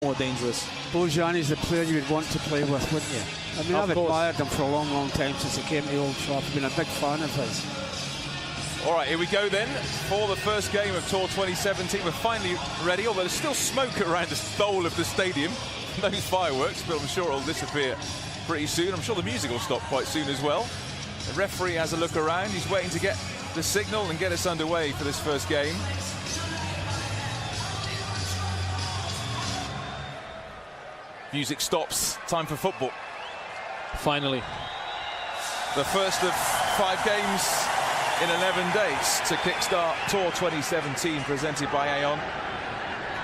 more dangerous. Bojani's the player you would want to play with, wouldn't you? I mean, I've admired him for a long, long time since he came to Old Trafford. I've been a big fan of his. All right, here we go then for the first game of Tour 2017. We're finally ready, although there's still smoke around the whole of the stadium. Those fireworks, but I'm sure it'll disappear pretty soon. I'm sure the music will stop quite soon as well. The referee has a look around. He's waiting to get the signal and get us underway for this first game. Music stops. Time for football. Finally. The first of 5 games in 11 days to kickstart Tour 2017, presented by Aon.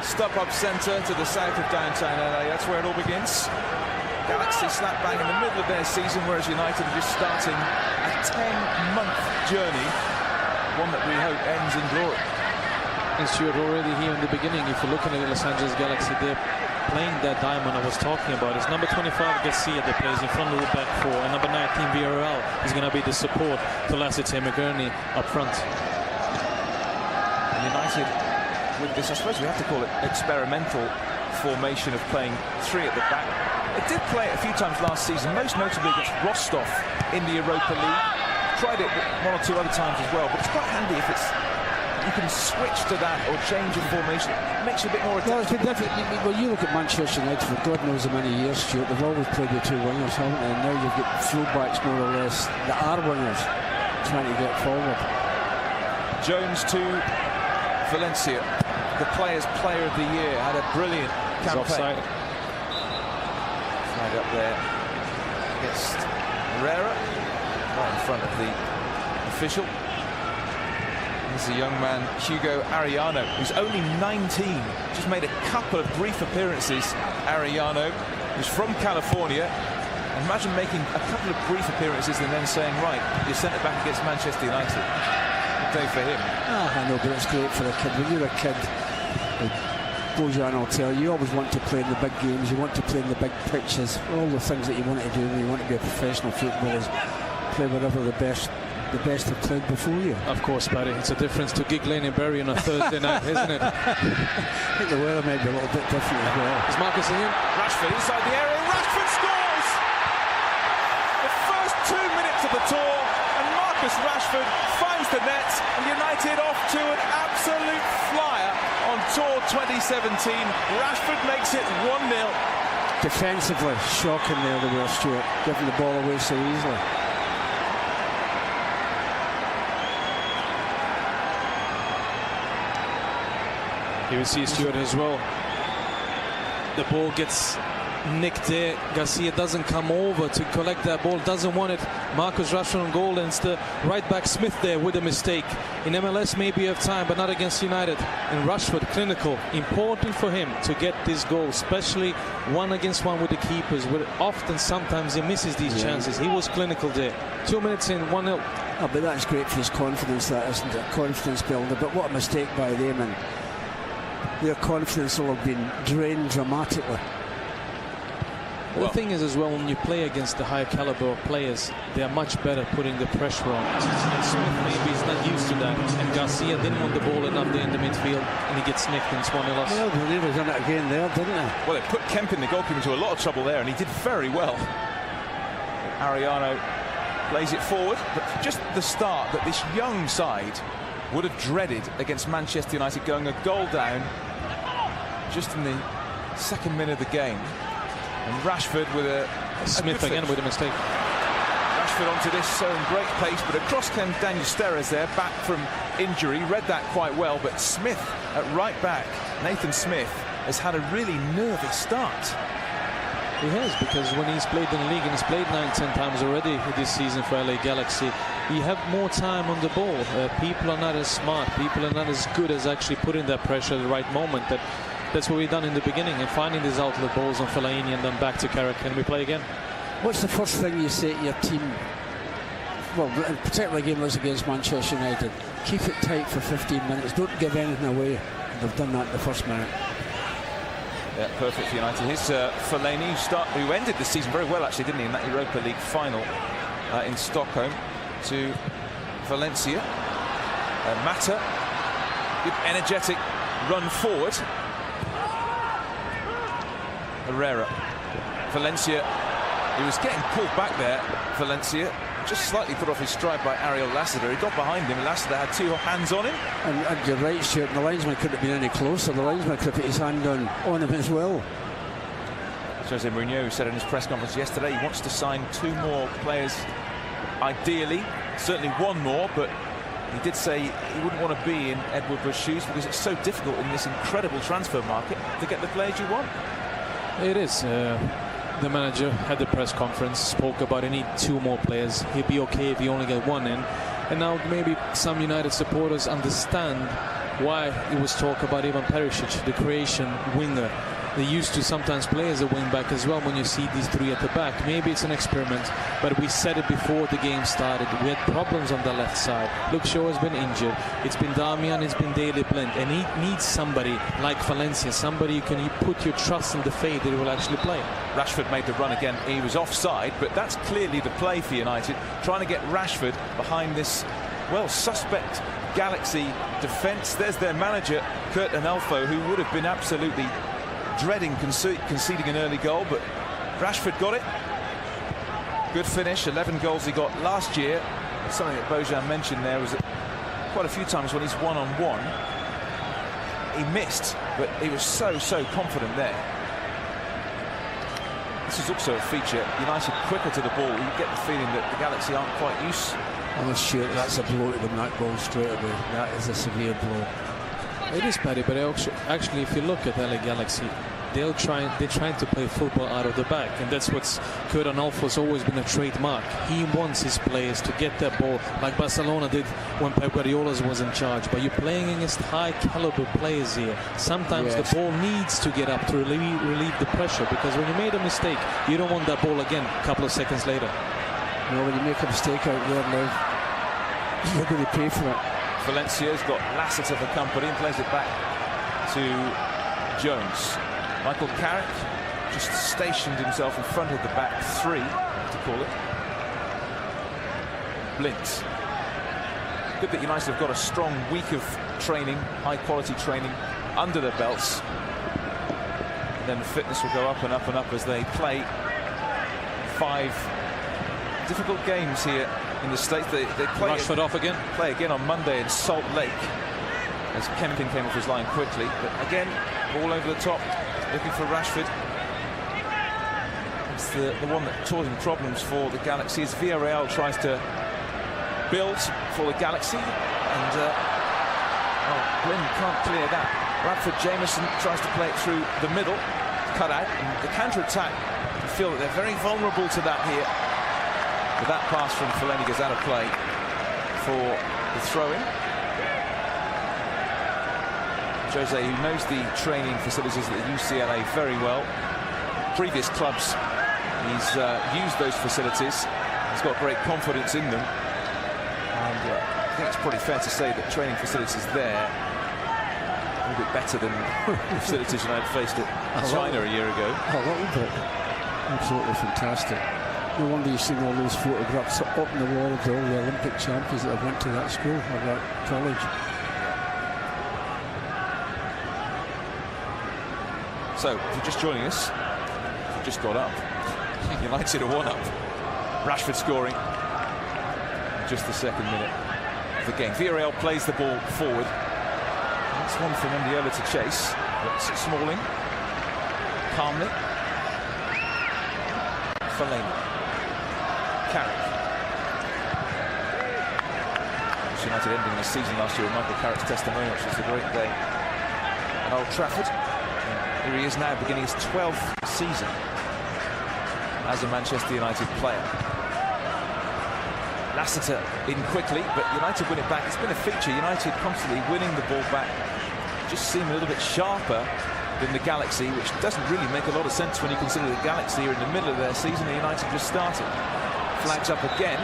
StubHub Centre to the south of downtown LA. That's where it all begins. Galaxy slap bang in the middle of their season, whereas United are just starting a 10-month journey, one that we hope ends in glory. And Stuart, already here in the beginning, if you're looking at the Los Angeles Galaxy, they're playing that diamond I was talking about. It's number 25 Garcia that plays in front of the back four, and number 19 Villarreal is going to be the support to Lassiter McGurney up front. United, with this, I suppose we have to call it experimental formation of playing 3 at the back. It did play it a few times last season, most notably against Rostov in the Europa League. Tried it 1 or 2 other times as well, but it's quite handy if you can switch to that or change your formation. It makes you a bit more adaptable. Well, it's been different. Well, you look at Manchester United for God knows how many years, Stuart. They've always played with 2 wingers, haven't they? And now you've got fullbacks more or less that are wingers trying to get forward. Jones to Valencia, the Players' Player of the Year, had a brilliant campaign. Offside. Flag up there against Herrera, right in front of the official. There's a young man, Hugo Arellano, who's only 19, just made a couple of brief appearances. Arellano, who's from California. Imagine making a couple of brief appearances and then saying, right, you're sent it back against Manchester United. Good day for him. I know, but it's great for a kid. When you're a kid, Bojan will tell you, you always want to play in the big games, you want to play in the big pitches, all the things that you want to do when you want to be a professional footballer, play whatever the best have played before you. Of course, Paddy. It's a difference to Gig Lane and Bury on a Thursday night, isn't it? I think the weather might be a little bit different as well. Is Marcus in here? Rashford inside the area. Rashford scores! The first 2 minutes of the tour, and Marcus Rashford finds the net, and United off to an absolute flyer on Tour 2017. Rashford makes it 1-0. Defensively, shocking there they were, Stuart, giving the ball away so easily. Here we see Stuart as well. The ball gets nicked there. Garcia doesn't come over to collect that ball, doesn't want it. Marcus Rashford on goal, and it's the right back Smith there with a mistake. In MLS maybe you have time, but not against United. And Rashford, clinical, important for him to get this goal, especially 1-against-1 with the keepers. Often, sometimes he misses these chances. He was clinical there. 2 minutes in, 1-0. Oh, but that's great for his confidence, that isn't it? Confidence builder. But what a mistake by them, and their confidence will have been drained dramatically. Well, the thing is as well, when you play against the higher caliber of players, they are much better putting the pressure on. And Smith maybe is not used to that. And Garcia didn't want the ball enough there in the midfield, and he gets nicked and it's 1-0 loss. Well, they never done it again there, didn't they? Well, it put Kempin, the goalkeeper, into a lot of trouble there, and he did very well. Arellano plays it forward, but just the start that this young side would have dreaded against Manchester United, going a goal down just in the 2nd minute of the game. And Rashford with a Smith again with a mistake. Rashford onto this, so in great pace, but across came Daniel Sterres there, back from injury. Read that quite well, but Smith at right back, Nathan Smith, has had a really nervous start. He has, because when he's played in the league, and he's played 9-10 times already this season for LA Galaxy, you have more time on the ball. People are not as smart, people are not as good as actually putting that pressure at the right moment. That's what we've done in the beginning, and finding these outlet balls on Fellaini and then back to Carrick. Can we play again? What's the first thing you say to your team? Well, particularly a game like against Manchester United. Keep it tight for 15 minutes. Don't give anything away. They've done that in the first minute. Yeah, perfect for United. Here's Fellaini, who ended the season very well, actually, didn't he, in that Europa League final in Stockholm, to Valencia. Mata, good energetic run forward. Herrera. Valencia, he was getting pulled back there. Valencia just slightly put off his stride by Ariel Lassiter. He got behind him. Lassiter had 2 hands on him. And you're right, Stuart. The linesman couldn't have been any closer. The linesman could have put his hand on him as well. Jose Mourinho said in his press conference yesterday he wants to sign 2 more players, ideally, certainly 1 more, but he did say he wouldn't want to be in Ed Woodward's shoes because it's so difficult in this incredible transfer market to get the players you want. It is. The manager had the press conference, spoke about he need 2 more players. He'd be okay if he only get 1 in. And now maybe some United supporters understand why it was talk about Ivan Perisic, the Croatian winger. They used to sometimes play as a wing back as well when you see these 3 at the back. Maybe it's an experiment, but we said it before the game started. We had problems on the left side. Luke Shaw has been injured. It's been Damian, it's been Daley Blind. And he needs somebody like Valencia, somebody you can put your trust in the faith that he will actually play. Rashford made the run again. He was offside, but that's clearly the play for United, trying to get Rashford behind this, well, suspect Galaxy defence. There's their manager, Kurt Anelfo, who would have been absolutely dreading conceding an early goal, but Rashford got it. Good finish. 11 goals he got last year. Something that Bojan mentioned there was that quite a few times when he's one-on-one he missed, but he was so confident there. This is also a feature. United quicker to the ball. You get the feeling that the Galaxy aren't quite used. I'm sure that's a blow to them, that goal straight away. That is a severe blow. It is, Paddy, but actually if you look at LA Galaxy, they're trying to play football out of the back, and that's what's Kurt Anelfo's always been a trademark. He wants his players to get that ball like Barcelona did when Pep Guardiola was in charge. But you're playing against high caliber players here. Sometimes the ball needs to get up to relieve the pressure, because when you made a mistake, you don't want that ball again a couple of seconds later. No, when you make a mistake out there now, you're going to pay for it. Valencia's got Lassiter for company and plays it back to Jones. Michael Carrick just stationed himself in front of the back 3, to call it. Blint. Good that United have got a strong week of training, high quality training under their belts. And then the fitness will go up and up and up as they play 5 difficult games here in the States. They play Rashford off again. Play again on Monday in Salt Lake as Kempkin came off his line quickly. But again, ball over the top, looking for Rashford. It's the one that causing problems for the Galaxy as Villarreal tries to build for the Galaxy, and Blinn can't clear that. Bradford Jameson tries to play it through the middle, cut out, and the counter-attack, you feel that they're very vulnerable to that here. But that pass from Fellaini goes out of play for the throw-in. Jose, who knows the training facilities at the UCLA very well, previous clubs, he's used those facilities. He's got great confidence in them, and I think it's probably fair to say that training facilities there are a little bit better than the facilities United faced at China a year ago. A little bit. Absolutely fantastic. No wonder you've seen all those photographs up in the wall of all the Olympic champions that have went to that school or that college. So, if you're just joining us, you've just got up. United are 1-up. Rashford scoring in just the 2nd minute of the game. Villarreal plays the ball forward. That's one for Mendiola to chase. But Smalling, calmly. Fellaini. Carrick. United ending the season last year with Michael Carrick's testimonial, which was a great day at Old Trafford. Here he is now beginning his 12th season as a Manchester United player. Lassiter in quickly, but United win it back. It's been a feature. United constantly winning the ball back. Just seem a little bit sharper than the Galaxy, which doesn't really make a lot of sense when you consider the Galaxy are in the middle of their season and United just started. Flags up again.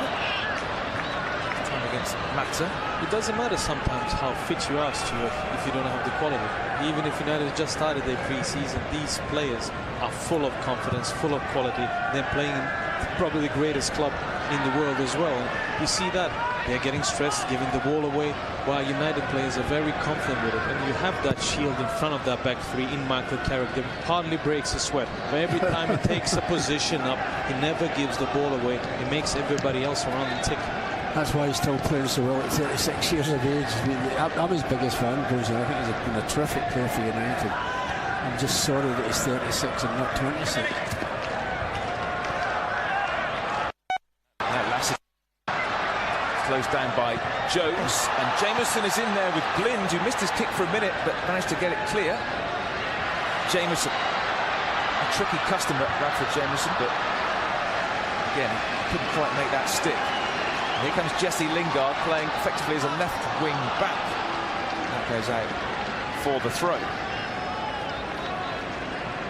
Time against Mata. It doesn't matter sometimes how fit you are, Stuart, if you don't have the quality. Even if United just started their pre-season, these players are full of confidence, full of quality. They're playing in probably the greatest club in the world as well. You see that They're getting stressed, giving the ball away, while United players are very confident with it. And you have that shield in front of that back three in Michael Carrick that hardly breaks a sweat. But every time he takes a position up, he never gives the ball away. He makes everybody else around him tick. That's why he's still playing so well at 36 years of age. I mean, I'm his biggest fan, Bruce. I think he's been a terrific player for United. I'm just sorry that he's 36 and not 26. Closed down by Jones, and Jameson is in there with Blind, who missed his kick for a minute but managed to get it clear. Jameson, a tricky customer, Bradford Jameson, but again, couldn't quite make that stick. And here comes Jesse Lingard playing effectively as a left wing back. That goes out for the throw.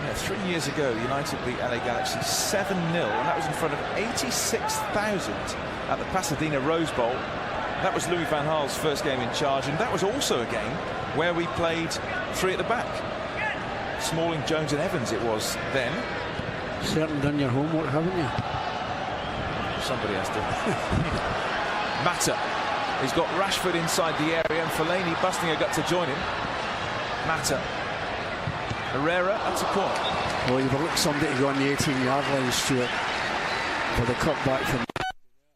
Yeah, 3 years ago, United beat LA Galaxy 7-0, and that was in front of 86,000 at the Pasadena Rose Bowl. That was Louis van Gaal's first game in charge, and that was also a game where we played three at the back. Smalling, Jones and Evans it was then. Certainly done your homework, haven't you? Somebody has to. Mata. He's got Rashford inside the area and Fellaini busting a gut to join him. Mata. Herrera, that's a corner. Well, you've looked somebody to go on the 18-yard line, Stuart, for the cutback from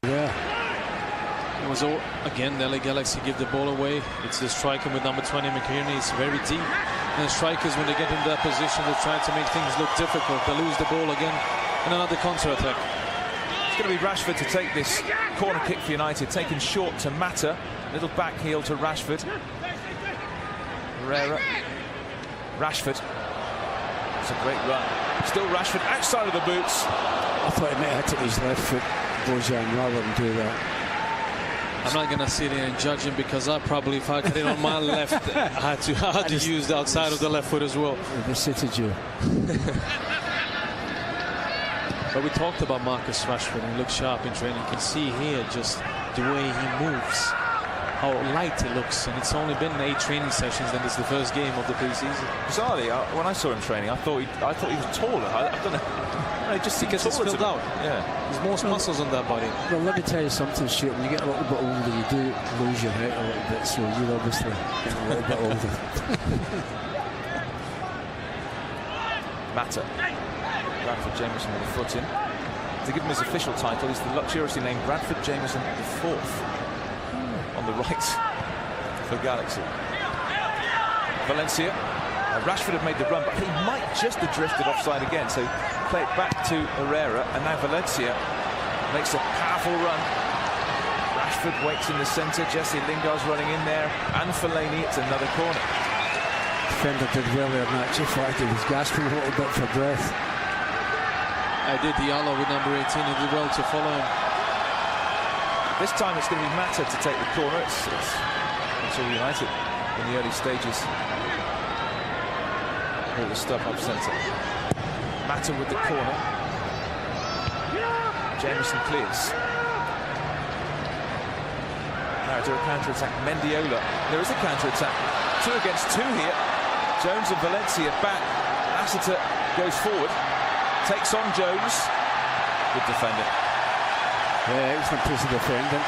there. It was all, again, the LA Galaxy give the ball away. It's the striker with number 20, McKierney. It's very deep. And the strikers, when they get into that position, they try to make things look difficult. They lose the ball again in another counter-attack. It's going to be Rashford to take this corner kick for United. Taken short to Mata. Little back heel to Rashford. Herrera. Rashford. It's a great run. Still Rashford outside of the boots. I thought he might have hit his left foot, Bojan, rather than do that. I'm not going to sit here and judge him, because I probably, if I got it on my left, I had to use the outside of the left foot as well. They suited you. But we talked about Marcus Rashford, and he looks sharp in training. You can see here just the way he moves, how light he looks, and it's only been 8 training sessions, and it's the first game of the pre-season. Bizarrely, when I saw him training, I thought he was taller. I don't know. No, just because it's filled out. Yeah, there's more muscles on that body. Well, let me tell you something, Stuart. When you get a little bit older, you do lose your height a little bit. So you're obviously getting a little bit older. Mata. Bradford Jameson with a foot in. To give him his official title, he's the luxuriously named Bradford Jameson IV. On the right for Galaxy. Valencia. Rashford had made the run, but he might just have drifted offside again. So play it back to Herrera, and now Valencia makes a powerful run. Rashford waits in the centre. Jesse Lingard's running in there, and Fellaini. It's another corner. Defender did well there, Matt. In fact, he was gasping a little bit for breath. I did Diallo with number 18. He did well to follow him. This time it's going to be Mata to take the corner. It's all United in the early stages. All the stuff up centre. Mata with the corner. Jameson clears. Now to a counter-attack. Mendiola. There is a counter-attack. 2 against 2 here. Jones and Valencia back. Lassiter goes forward. Takes on Jones. Good defender. Yeah, excellent piece of defending.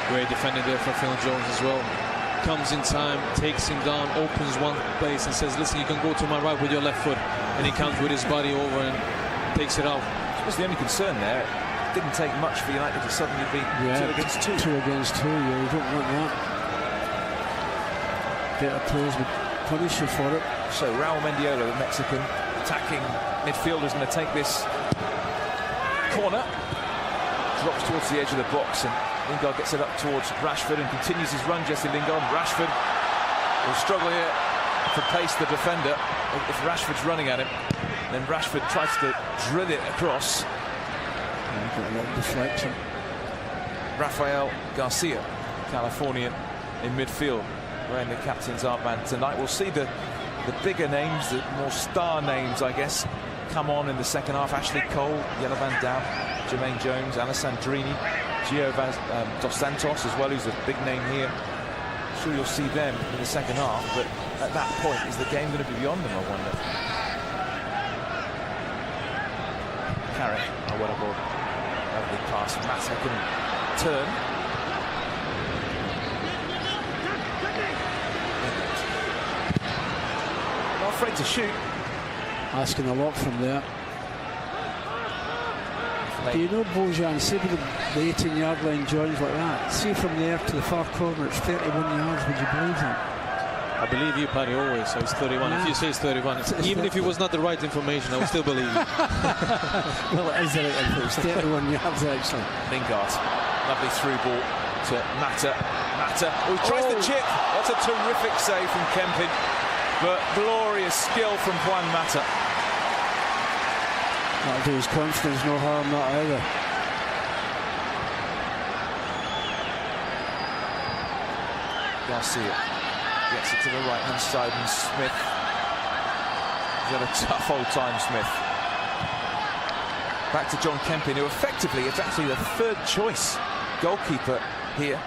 Great defender there for Phil Jones as well. Comes in time, takes him down, opens one place and says, listen, you can go to my right with your left foot. And he comes with his body over and takes it out. That's the only concern there. It didn't take much for United to suddenly be 2 against 2. 2 against 2, yeah, you don't want that. Better players would punish you for it. So Raul Mendiola, the Mexican attacking midfielder, is going to take this corner. Drops towards the edge of the box, and Lingard gets it up towards Rashford and continues his run. Jesse Lingard. Rashford will struggle here to pace the defender. If Rashford's running at him, then Rashford tries to drill it across. Got a lot of deflection. Rafael Garcia, Californian, in midfield, wearing the captain's armband tonight. We'll see the bigger names, the more star names, I guess, come on in the second half. Ashley Cole, Yella Van Dam, Jermaine Jones, Alessandrini, Gio Dos Santos as well, who's a big name here. I'm sure you'll see them in the second half, but at that point, is the game going to be beyond them, I wonder? Carrick, I went aboard. Lovely pass. Mata can turn. Not afraid to shoot. Asking a lot from there. Do you know, Bojan, see with the 18-yard line joins like that, see from there to the far corner, it's 31 yards, would you believe that? I believe you, Paddy, always, so it's 31. Yeah. If you say it's 31, even if it was not the right information, I would still believe you. Well, it is the right information. It's 31 yards, actually. Lingard, lovely through ball to Mata. Oh, he tries the chip. That's a terrific save from Kempin, but glorious skill from Juan Mata. That'll do his confidence no harm, that either. Garcia gets it to the right-hand side, and Smith. He's had a tough old time, Smith. Back to John Kempin, who effectively is actually the third choice goalkeeper here,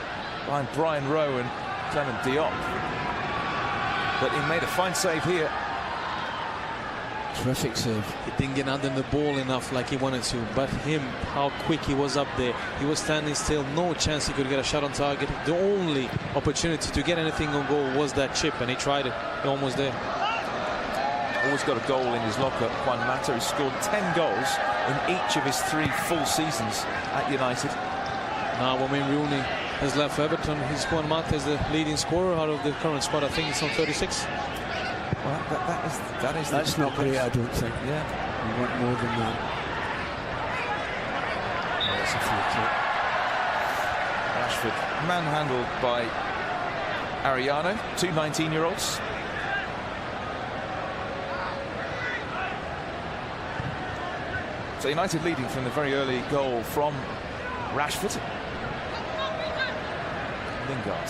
behind Brian Rowe and Clement Diop. But he made a fine save here. Terrific save. He didn't get under the ball enough like he wanted to, but him, how quick he was up there. He was standing still, no chance he could get a shot on target. The only opportunity to get anything on goal was that chip, and he tried it. He almost there. Always got a goal in his locker. Juan Mata has scored 10 goals in each of his 3 full seasons at United. Now, when Rooney has left for Everton, Juan Mata is the leading scorer out of the current squad. I think it's on 36. Well, that's not great, I don't think. Yeah, you want more than that. That's a free kick. Rashford manhandled by Ariano, 2 19-year-olds. So United leading from the very early goal from Rashford. Lingard.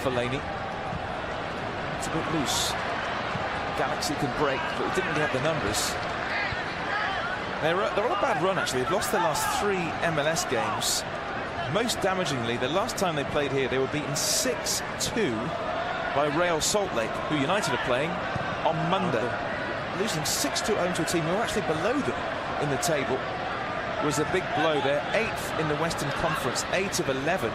Fellaini. It's a bit loose. Galaxy can break, but he didn't really have the numbers. They're on a bad run, actually. They've lost their last 3 MLS games. Most damagingly, the last time they played here, they were beaten 6-2 by Real Salt Lake, who United are playing on Monday. Losing 6-2 at home to a team who are actually below them in the table was a big blow. They're 8th in the Western Conference, 8 of 11.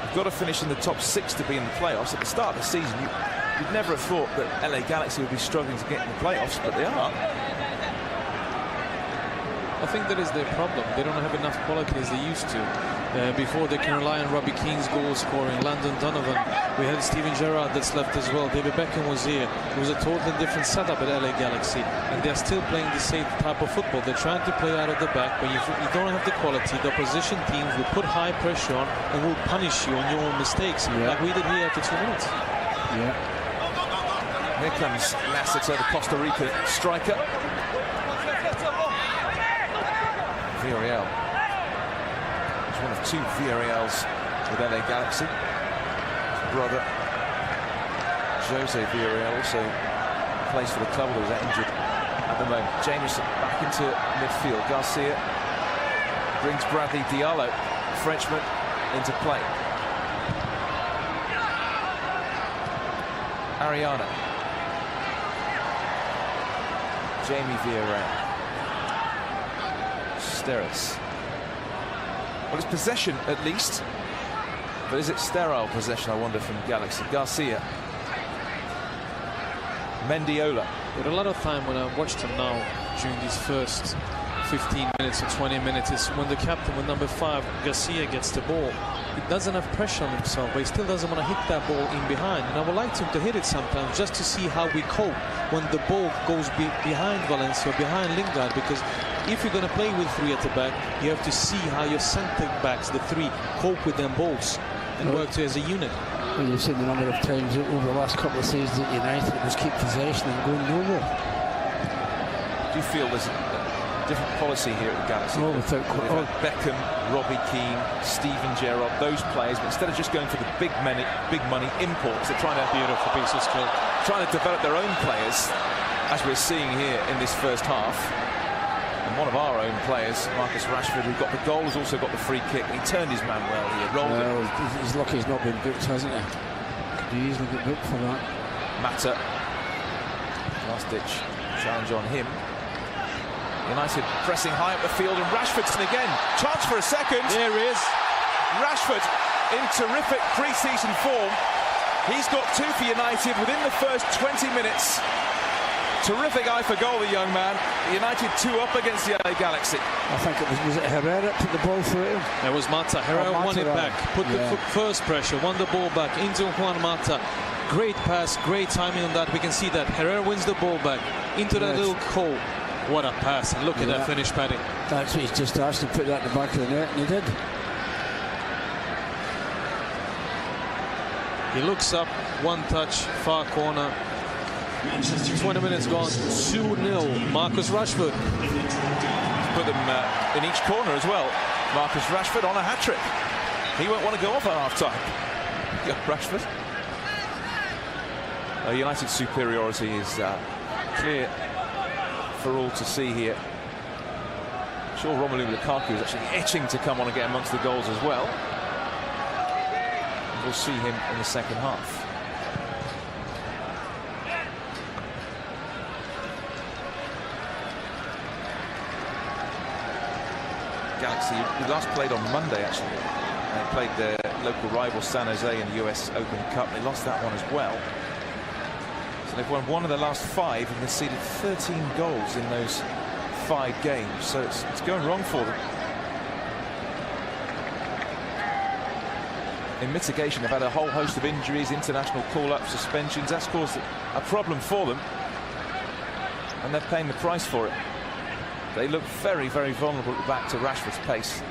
You've got to finish in the top 6 to be in the playoffs. At the start of the season, you'd never have thought that LA Galaxy would be struggling to get in the playoffs, but they are. I think that is their problem. They don't have enough quality as they used to. Before they can rely on Robbie Keane's goal scoring, Landon Donovan. We had Steven Gerrard that's left as well. David Beckham was here. It was a totally different setup at LA Galaxy, and they're still playing the same type of football. They're trying to play out of the back, but you don't have the quality. The opposition teams will put high pressure on and will punish you on your own mistakes, like we did here after 2 minutes. Yeah. Here comes Lassiter, the Costa Rica striker. Villarreal. He's one of 2 Villarreals with LA Galaxy. His brother, Jose Villarreal, also plays for the club, although he's injured at the moment. Jameson back into midfield. Garcia brings Bradley Diallo, Frenchman, into play. Ariana. Jamie Villarreal. Steris. Well, it's possession at least, but is it sterile possession, I wonder, from Galaxy? Garcia. Mendiola. But a lot of time when I watched him now during these first 15 minutes or 20 minutes is when the captain with number 5, Garcia, gets the ball. He doesn't have pressure on himself, but he still doesn't want to hit that ball in behind. And I would like him to hit it sometimes just to see how we cope when the ball goes behind Valencia, behind Lingard, because if you're going to play with 3 at the back, you have to see how your centre backs, the 3, cope with them balls and work as a unit. Well, you've seen the number of times over the last couple of seasons at United it was keep possession and going nowhere. Do you feel there's a different policy here at the Galaxy? Oh, without Beckham, Robbie Keane, Steven Gerrard, those players, but instead of just going for the big money imports, they're trying to beautiful piece of skill, trying to develop their own players, as we're seeing here in this first half. And one of our own players, Marcus Rashford, who got the goal, has also got the free kick. He turned his man well here, rolled it. He's lucky he's not been booked, hasn't he? Could easily get booked for that. Mata, last ditch challenge on him. United pressing high up the field, and Rashford's again. Chance for a second. There he is. Rashford in terrific pre-season form. He's got 2 for United within the first 20 minutes. Terrific eye for goal, the young man. United 2 up against the LA Galaxy. I think it was it Herrera that put the ball through him? There was Mata. Herrera won it back, put the first pressure, won the ball back into Juan Mata. Great pass, great timing on that. We can see that Herrera wins the ball back into that little hole. What a pass, and look at that finish, Paddy. That's what he's just asked, to put that in the back of the net, and he did. He looks up, one touch, far corner. 20 minutes gone, 2-0. Marcus Rashford. Put them in each corner as well. Marcus Rashford on a hat-trick. He won't want to go off at half-time. Yeah, Rashford. United's superiority is clear for all to see here. I'm sure Romelu Lukaku is actually itching to come on and get amongst the goals as well. We'll see him in the second half. Galaxy, who last played on Monday actually. They played their local rival San Jose in the US Open Cup. They lost that one as well. So they've won 1 of the last 5 and conceded 13 goals in those 5 games. So it's going wrong for them. In mitigation, they've had a whole host of injuries, international call-ups, suspensions. That's caused a problem for them, and they're paying the price for it. They look very, very vulnerable at the back to Rashford's pace.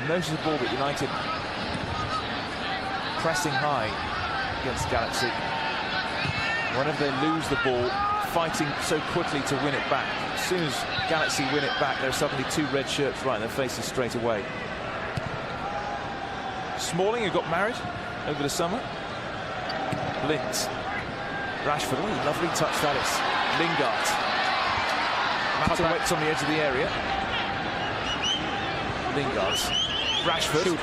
Noticeable that United pressing high against Galaxy. Whenever they lose the ball, fighting so quickly to win it back. As soon as Galaxy win it back, there are suddenly 2 red shirts right in their faces straight away. Smalling, who got married over the summer. Blind. Rashford, oh, lovely touch that is. Lingard. Matowicz on the edge of the area. Lingard. Rashford. Shoot.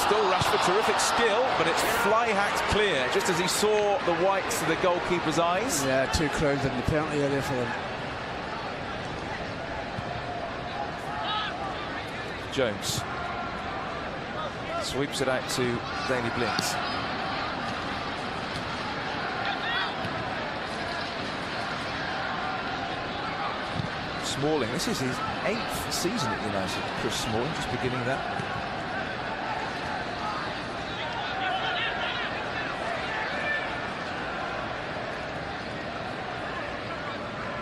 Still Rashford, terrific skill, but it's fly-hacked clear, just as he saw the whites of the goalkeeper's eyes. Yeah, 2 crowds in the penalty area for them. Jones. Sweeps it out to Daley Blind. Smalling, this is his 8th season at United. Chris Smalling just beginning that.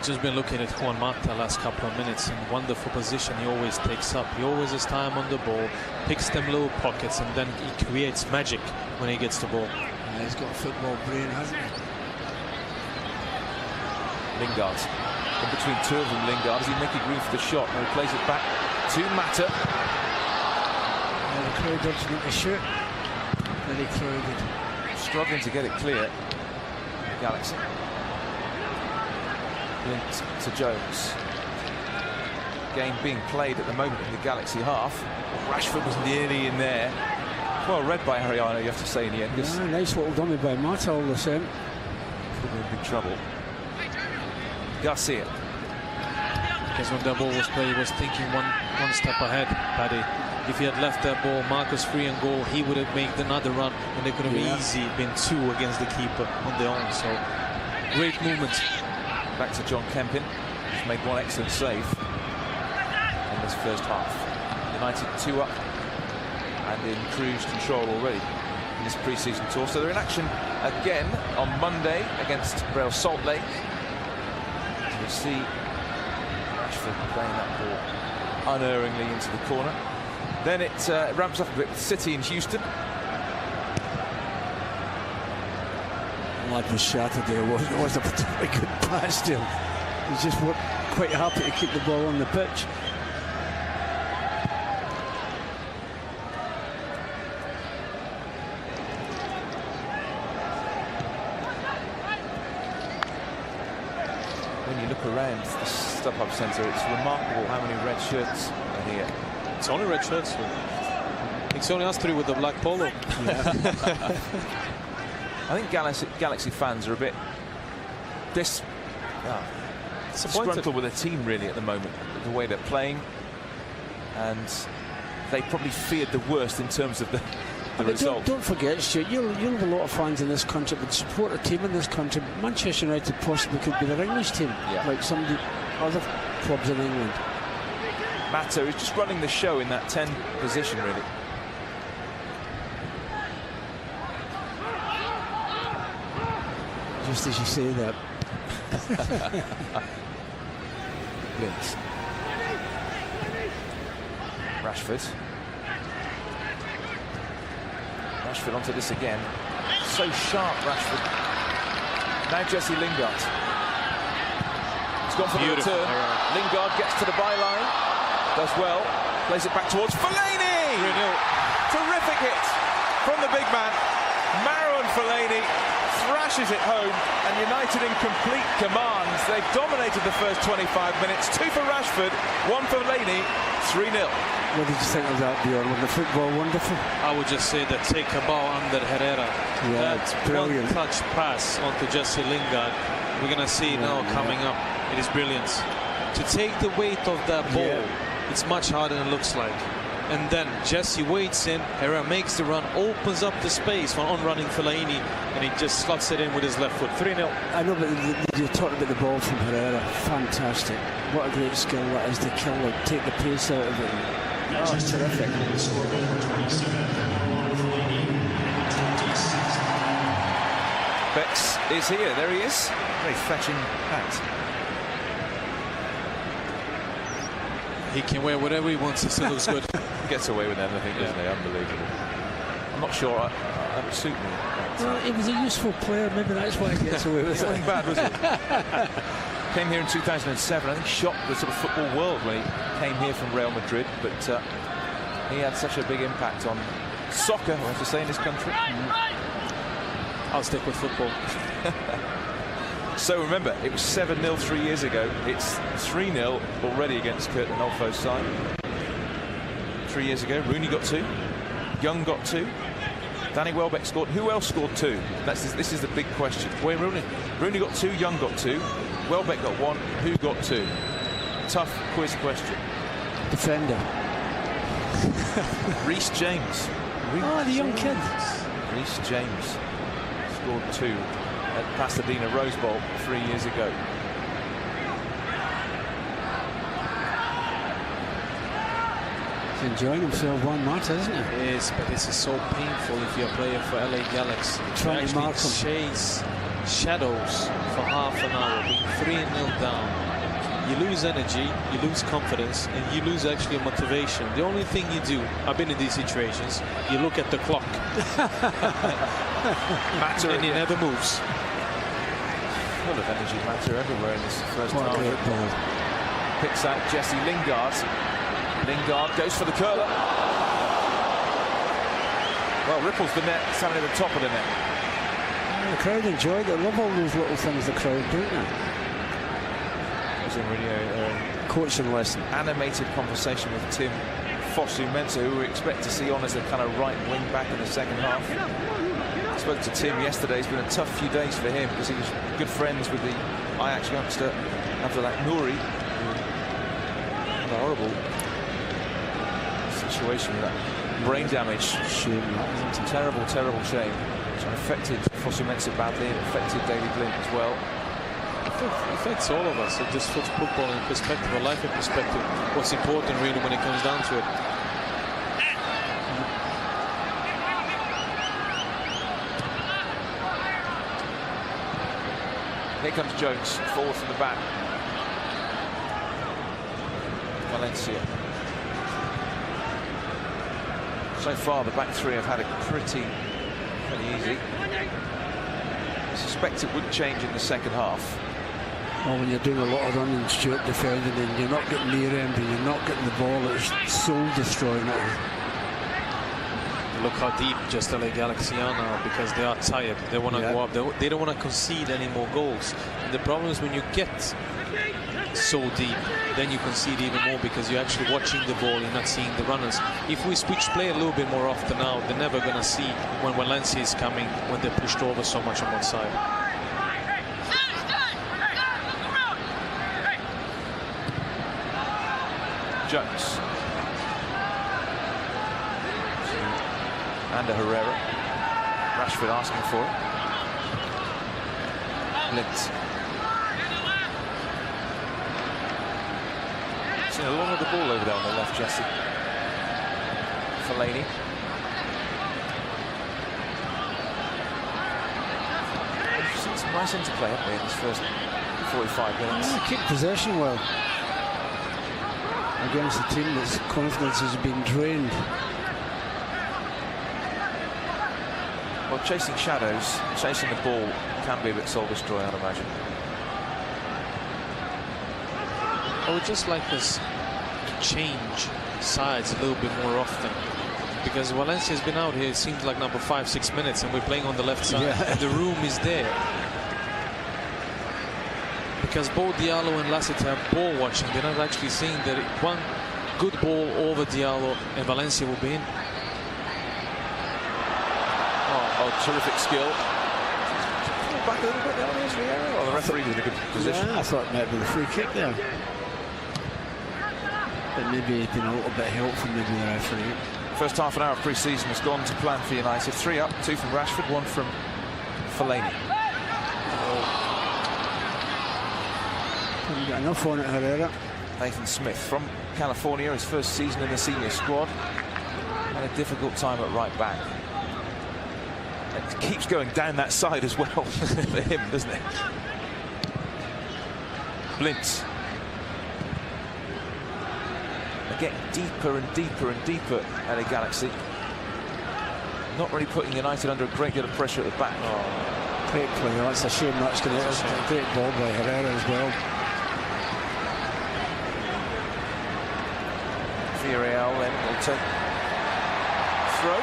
Just been looking at Juan Mata last couple of minutes. In wonderful position he always takes up. He always has time on the ball, picks them little pockets, and then he creates magic when he gets the ball. Yeah, he's got a football brain, hasn't he? Lingard. In between 2 of them, Lingard. Is he making room for the shot? And he plays it back to Mata. Yeah, the crowd doesn't want to shoot. Very crowded. Struggling to get it clear. Galaxy. Linked to Jones. Game being played at the moment in the Galaxy half. Rashford was nearly in there. Well read by Ariano, you have to say, in the end. Yeah, nice little dummy by Mata all the same. Could be in big trouble. Garcia. Because when that ball was played, he was thinking one step ahead, Paddy. If he had left that ball, Marcus free and goal, he would have made another run, and they could have easily been 2 against the keeper on their own. So great movement. Back to John Kempin, who's made 1 excellent save in this first half. United 2 up and in cruise control already in this pre-season tour. So they're in action again on Monday against Real Salt Lake. So we'll see Rashford playing that ball unerringly into the corner. Then it ramps up a bit with City in Houston. Lad was shattered there. It was a particularly good pass to him. He's just quite happy to keep the ball on the pitch. When you look around the StubHub Centre, it's remarkable how many red shirts are here. It's only red shirts. It's only us 3 with the black polo. Yeah. I think Galaxy fans are a bit disgruntled with their team really at the moment, the way they're playing, and they probably feared the worst in terms of the result. Don't forget, Stuart, you'll have a lot of fans in this country that support a team in this country. Manchester United possibly could be their English team, like some of the other clubs in England. Mato is just running the show in that 10 position, really. Just as you say that. Yes. Rashford onto this again. So sharp, Rashford. Now Jesse Lingard. He's gone for the return. Lingard gets to the byline. Does well. Plays it back towards Fellaini. Terrific hit from the big man. Marouane Fellaini thrashes it home, and United in complete command. They've dominated the first 25 minutes. 2 for Rashford, 1 for Fellaini, 3-0. What did you think of that, Bjorn? Was the football wonderful? I would just say that take a ball under Herrera. Yeah, it's brilliant. One-touch pass onto Jesse Lingard. We're going to see now coming up. It is brilliant. To take the weight of that ball, it's much harder than it looks like. And then Jesse waits in, Herrera makes the run, opens up the space for on-running Fellaini, and he just slots it in with his left foot. 3-0. I know, but you talked about the ball from Herrera. Fantastic. What a great skill that is to kill it, take the pace out of it. Oh, it's terrific. Bex is here. There he is. Very fetching hat. He can wear whatever he wants. He still looks good. Gets away with everything, doesn't he? Unbelievable. I'm not sure that would suit me. Well, he was a useful player. Maybe that's why he gets away with it. Wasn't bad, was it? Came here in 2007. I think shocked the sort of football world when he came here from Real Madrid. But he had such a big impact on soccer, I have to say, in this country. I'll stick with football. So remember, it was 7-0 3 years ago. It's 3-0 already against Kurt Nolfo's side. 3 years ago, Rooney got 2, Young got 2, Danny Welbeck scored. Who else scored 2? This is the big question. Wayne Rooney. Rooney got 2, Young got 2, Welbeck got 1. Who got 2? Tough quiz question. Defender. Reece James. The young kid. Reece James scored 2 at Pasadena Rose Bowl 3 years ago. He's enjoying himself one match, isn't he? It is, but this is so painful if you're a player for LA Galaxy. Trying to mark him. Chase shadows for half an hour, being 3-0 down. You lose energy, you lose confidence, and you lose actually motivation. The only thing you do, I've been in these situations, you look at the clock. Matter and he never moves. Full of energy, Matter everywhere in this first half. Ball. Picks out Jesse Lingard. Lingard goes for the curler. Well, ripples the net, standing at the top of the net. The crowd enjoyed it. I love all those little things the crowd do now. It was a really coaching lesson. Animated conversation with Tim Fosu-Mensah, who we expect to see on as a kind of right wing back in the second half. I spoke to Tim yesterday. It's been a tough few days for him because he was good friends with the Ajax youngster Abdullah Nouri. A horrible situation with that brain damage. Shame. Terrible, terrible shame. It affected Fosu-Mensah badly. It affected Daily Blind as well. It affects all of us. It just puts football in perspective, or life in perspective. What's important really when it comes down to it. Here comes Jones, forward from the back. Valencia. So far, the back three have had it pretty easy. I suspect it would change in the second half. Well, when you're doing a lot of running, Stuart, defending, and you're not getting near him, and you're not getting the ball, it's soul destroying it. Look how deep just LA Galaxy are now, because they are tired. They want to go up. They don't want to concede any more goals. And the problem is when you get so deep, then you concede even more because you're actually watching the ball, you're not seeing the runners. If we switch play a little bit more often now, they're never going to see when Valencia is coming, when they're pushed over so much on one side. Jones. And Herrera. Rashford asking for it. Lint. Seen a lot of the ball over there on the left, Jesse. Fellaini. We've seen some nice interplay, haven't we, in this first 45 minutes? Yeah, keep possession well against a team that's confidence has been drained. Well, chasing shadows, chasing the ball can be a bit soul-destroying, I'd imagine. I would just like us to change sides a little bit more often, because Valencia's been out here, it seems like number 5-6 minutes, and we're playing on the left side. Yeah. And the room is there. Because both Diallo and Lassiter are ball watching. They're not actually seeing that one good ball over Diallo and Valencia will be in. Oh, terrific skill. Pull back a little bit there, there's Vieira. Oh, the referee was in a good position. Yeah, I thought it might be the free kick there. But maybe he's been a little bit helpful, maybe the referee. First half an hour of pre-season has gone to plan for United. 3 up, 2 from Rashford, 1 from Fellaini. Haven't got enough on it, Herrera. Nathan Smith from California, his first season in the senior squad. Had a difficult time at right back. It keeps going down that side as well for him, doesn't it? Blintz. They're getting deeper and deeper and deeper at a Galaxy. Not really putting United under a great deal of pressure at the back. Oh, great play. That's a shame that's going to be a great ball by Herrera as well. Villarreal then will take throw.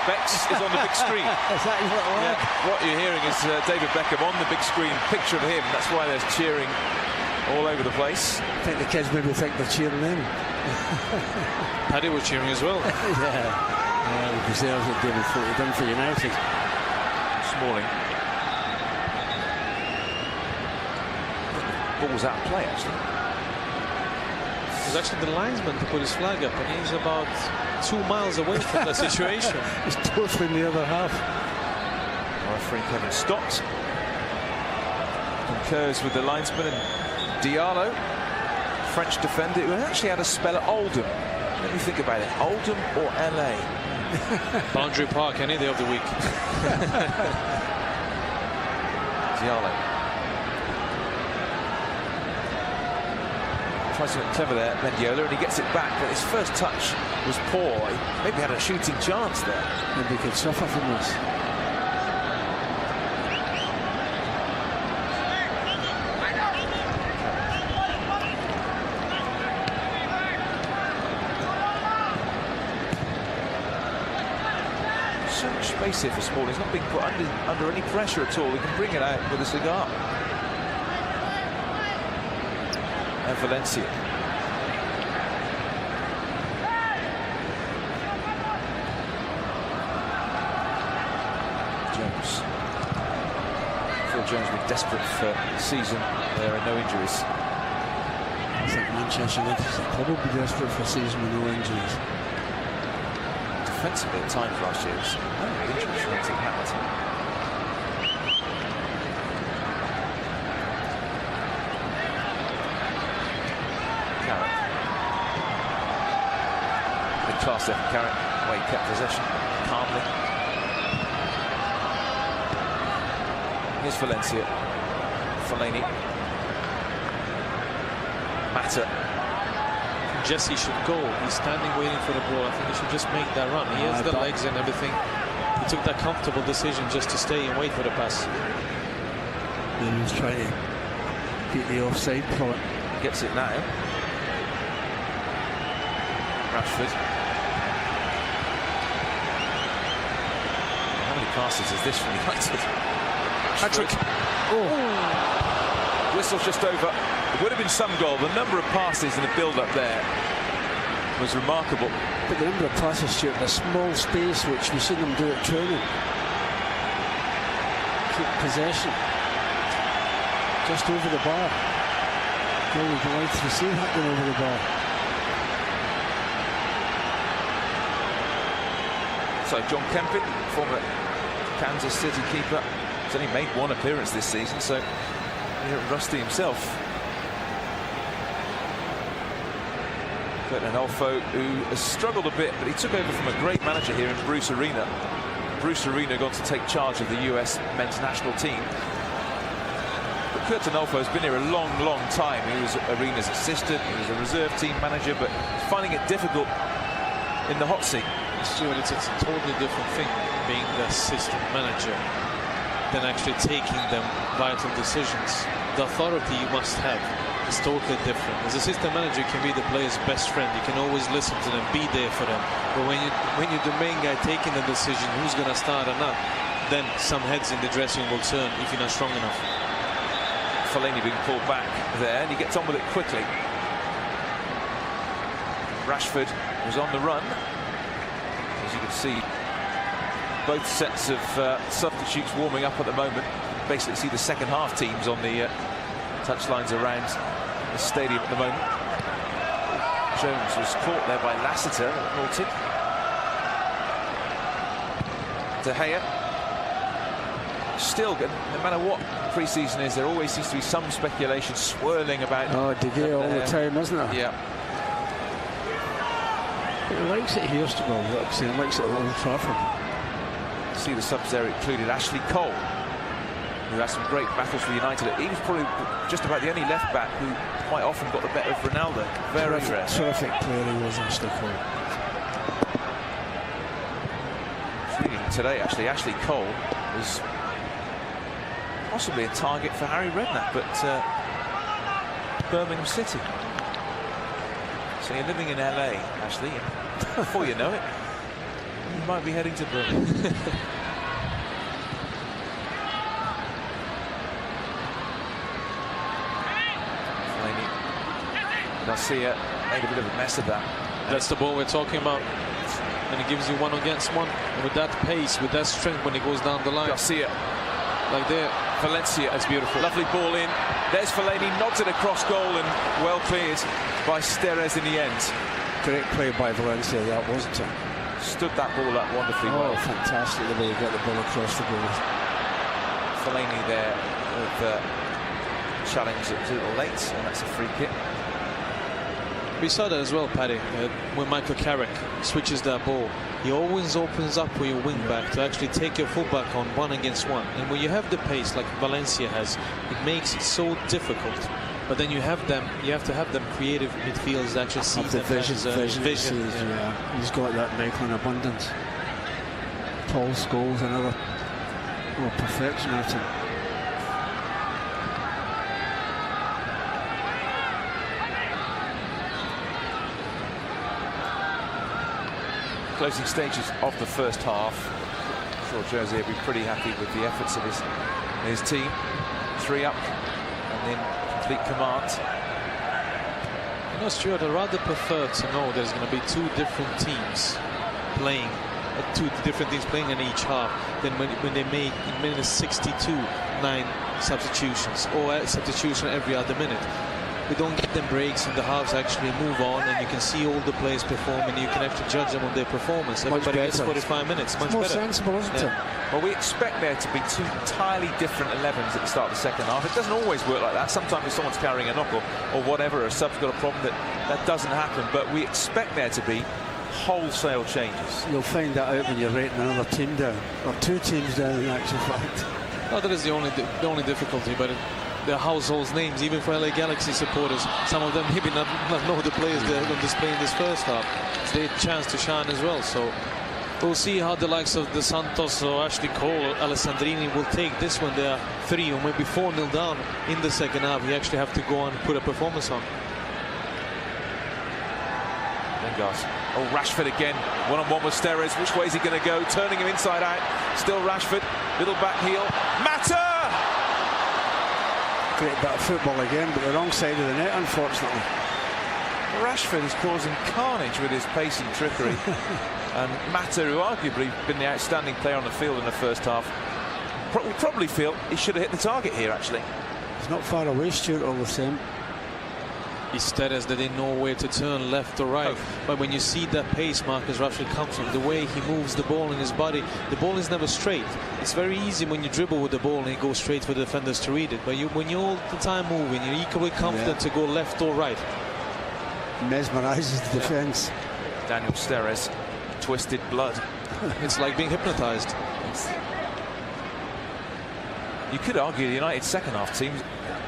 Bex is on the big screen. Is that his little leg? Yeah, what you're hearing is David Beckham on the big screen, picture of him. That's why there's cheering all over the place. I think the kids maybe think they're cheering him. Paddy was cheering as well. Yeah, he deserves it, David, for what he done for United. Smalling. Ball was out of play, actually. It was actually the linesman to put his flag up, and he's about 2 miles away from the situation. He's totally in the other half. Referee Kevin Stott concurs with the linesman, and Diallo, French defender, who actually had a spell at Oldham. Let me think about it. Oldham or LA? Boundary Park any day of the week. Diallo. Tries something clever there, Mendiola, and he gets it back, but his first touch was poor. He maybe had a shooting chance there. Maybe he could suffer from this. So much space here for Smalling. He's not being put under any pressure at all. He can bring it out with a cigar. And Valencia. Jones. Phil Jones will be desperate for the season. There are no injuries. I think Manchester United are probably desperate for a season with no injuries. Defensively at times last year, was no injuries for anything happened. Class there from Carrick, where he kept possession calmly. Here's Valencia. Fellaini. Mata. Jesse should go. He's standing waiting for the ball. I think he should just make that run. He has the legs and everything. He took that comfortable decision just to stay and wait for the pass. And he was trying to get the offside point. Gets it now. Rashford. How many passes is this from United? Patrick. Oh. Whistle's just over. It would have been some goal. The number of passes and the build-up there was remarkable. But the number of passes, Stuart, in a small space, which we've seen them do at training. Keep possession. Just over the bar. Goalie delighted to see that going over the bar. So John Kempin, former Kansas City keeper, has only made one appearance this season, so rusty himself. Kurt Arnolfo, who has struggled a bit, but he took over from a great manager here in Bruce Arena. Bruce Arena got to take charge of the US men's national team. But Kurt Arnolfo has been here a long, long time. He was Arena's assistant, he was a reserve team manager, but he's finding it difficult in the hot seat. Stuart, it's a totally different thing being the assistant manager than actually taking them vital decisions. The authority you must have is totally different. As assistant manager, you can be the player's best friend. You can always listen to them, be there for them. But when you're the main guy taking the decision who's going to start or not, then some heads in the dressing room will turn if you're not strong enough. Fellaini being pulled back there, and he gets on with it quickly. Rashford was on the run. As you can see, both sets of substitutes warming up at the moment. Basically see the second half teams on the touchlines around the stadium at the moment. Jones was caught there by Lassiter, halted. De Gea. Still, no matter what pre-season is, there always seems to be some speculation swirling about. Oh, De Gea all the time, isn't there? Yeah. He likes it here, Stuart. He likes it at Old Trafford. See the subs there included Ashley Cole, who has some great battles for United. He was probably just about the only left back who quite often got the better of Ronaldo. Very rare. Terrific player he was, Ashley Cole. Reading today, actually, Ashley Cole was possibly a target for Harry Redknapp, but Birmingham City. So you're living in LA, Ashley, and before you know it, you might be heading to Birmingham. Garcia made a bit of a mess of that. That's the ball we're talking about. And it gives you one against one. And with that pace, with that strength when he goes down the line. Garcia. Like there. Valencia. That's beautiful. Lovely ball in. There's Fellaini, nods it across goal and well cleared by Steres in the end. Great play by Valencia, that wasn't it? Stood that ball up wonderfully well. Oh, fantastic the way he got the ball across the goal. Fellaini there with challenge that was a little late, and that's a free kick. We saw that as well, Paddy, when Michael Carrick switches that ball. He always opens up for your wing back to actually take your fullback on one against one. And when you have the pace like Valencia has, it makes it so difficult. But then you have to have them creative midfielders that actually see the vision. Yeah. He's got that Michael in abundance. Paul Scholes, another perfection at him. Closing stages of the first half. I'm sure Jose will be pretty happy with the efforts of his team. 3 up and in complete command. You know, Stuart, I'd rather prefer to know there's going to be two different teams playing, in each half than when they make in minute 62 9 substitutions or a substitution every other minute. We don't get them breaks and the halves actually move on, and you can see all the players perform and you can actually judge them on their performance. Everybody gets 45 minutes. Much more better. Sensible, isn't it? Well, we expect there to be two entirely different 11s at the start of the second half. It doesn't always work like that. Sometimes if someone's carrying a knock or whatever, a sub's got a problem, that doesn't happen. But we expect there to be wholesale changes. You'll find that out when you're rating another team down, or two teams down in actual fact. Well, that is the only difficulty, but the household names, even for LA Galaxy supporters, some of them maybe not know the players they're on display in this first half. It's their chance to shine as well. So we'll see how the likes of De Santos or Ashley Cole or Alessandrini will take this when they are 3 or maybe 4-0 down in the second half. You actually have to go on and put a performance on. Lingard. Oh, Rashford again. One-on-one with Steres. Which way is he going to go? Turning him inside out. Still Rashford. Little back heel. Mata! Great bit of football again, but the wrong side of the net, unfortunately. Rashford is causing carnage with his pace and trickery. And Mata, who arguably been the outstanding player on the field in the first half, will probably feel he should have hit the target here, actually. He's not far away, Stuart, all the same. Instead, as they didn't know where to turn, left or right. But when you see that pace Marcus Rashford comes from, the way he moves the ball in his body, the ball is never straight. It's very easy when you dribble with the ball and it goes straight for the defenders to read it. But when you're all the time moving, you're equally confident to go left or right. Mesmerises the defence. Daniel Steres, twisted blood. It's like being hypnotised. You could argue the United second half team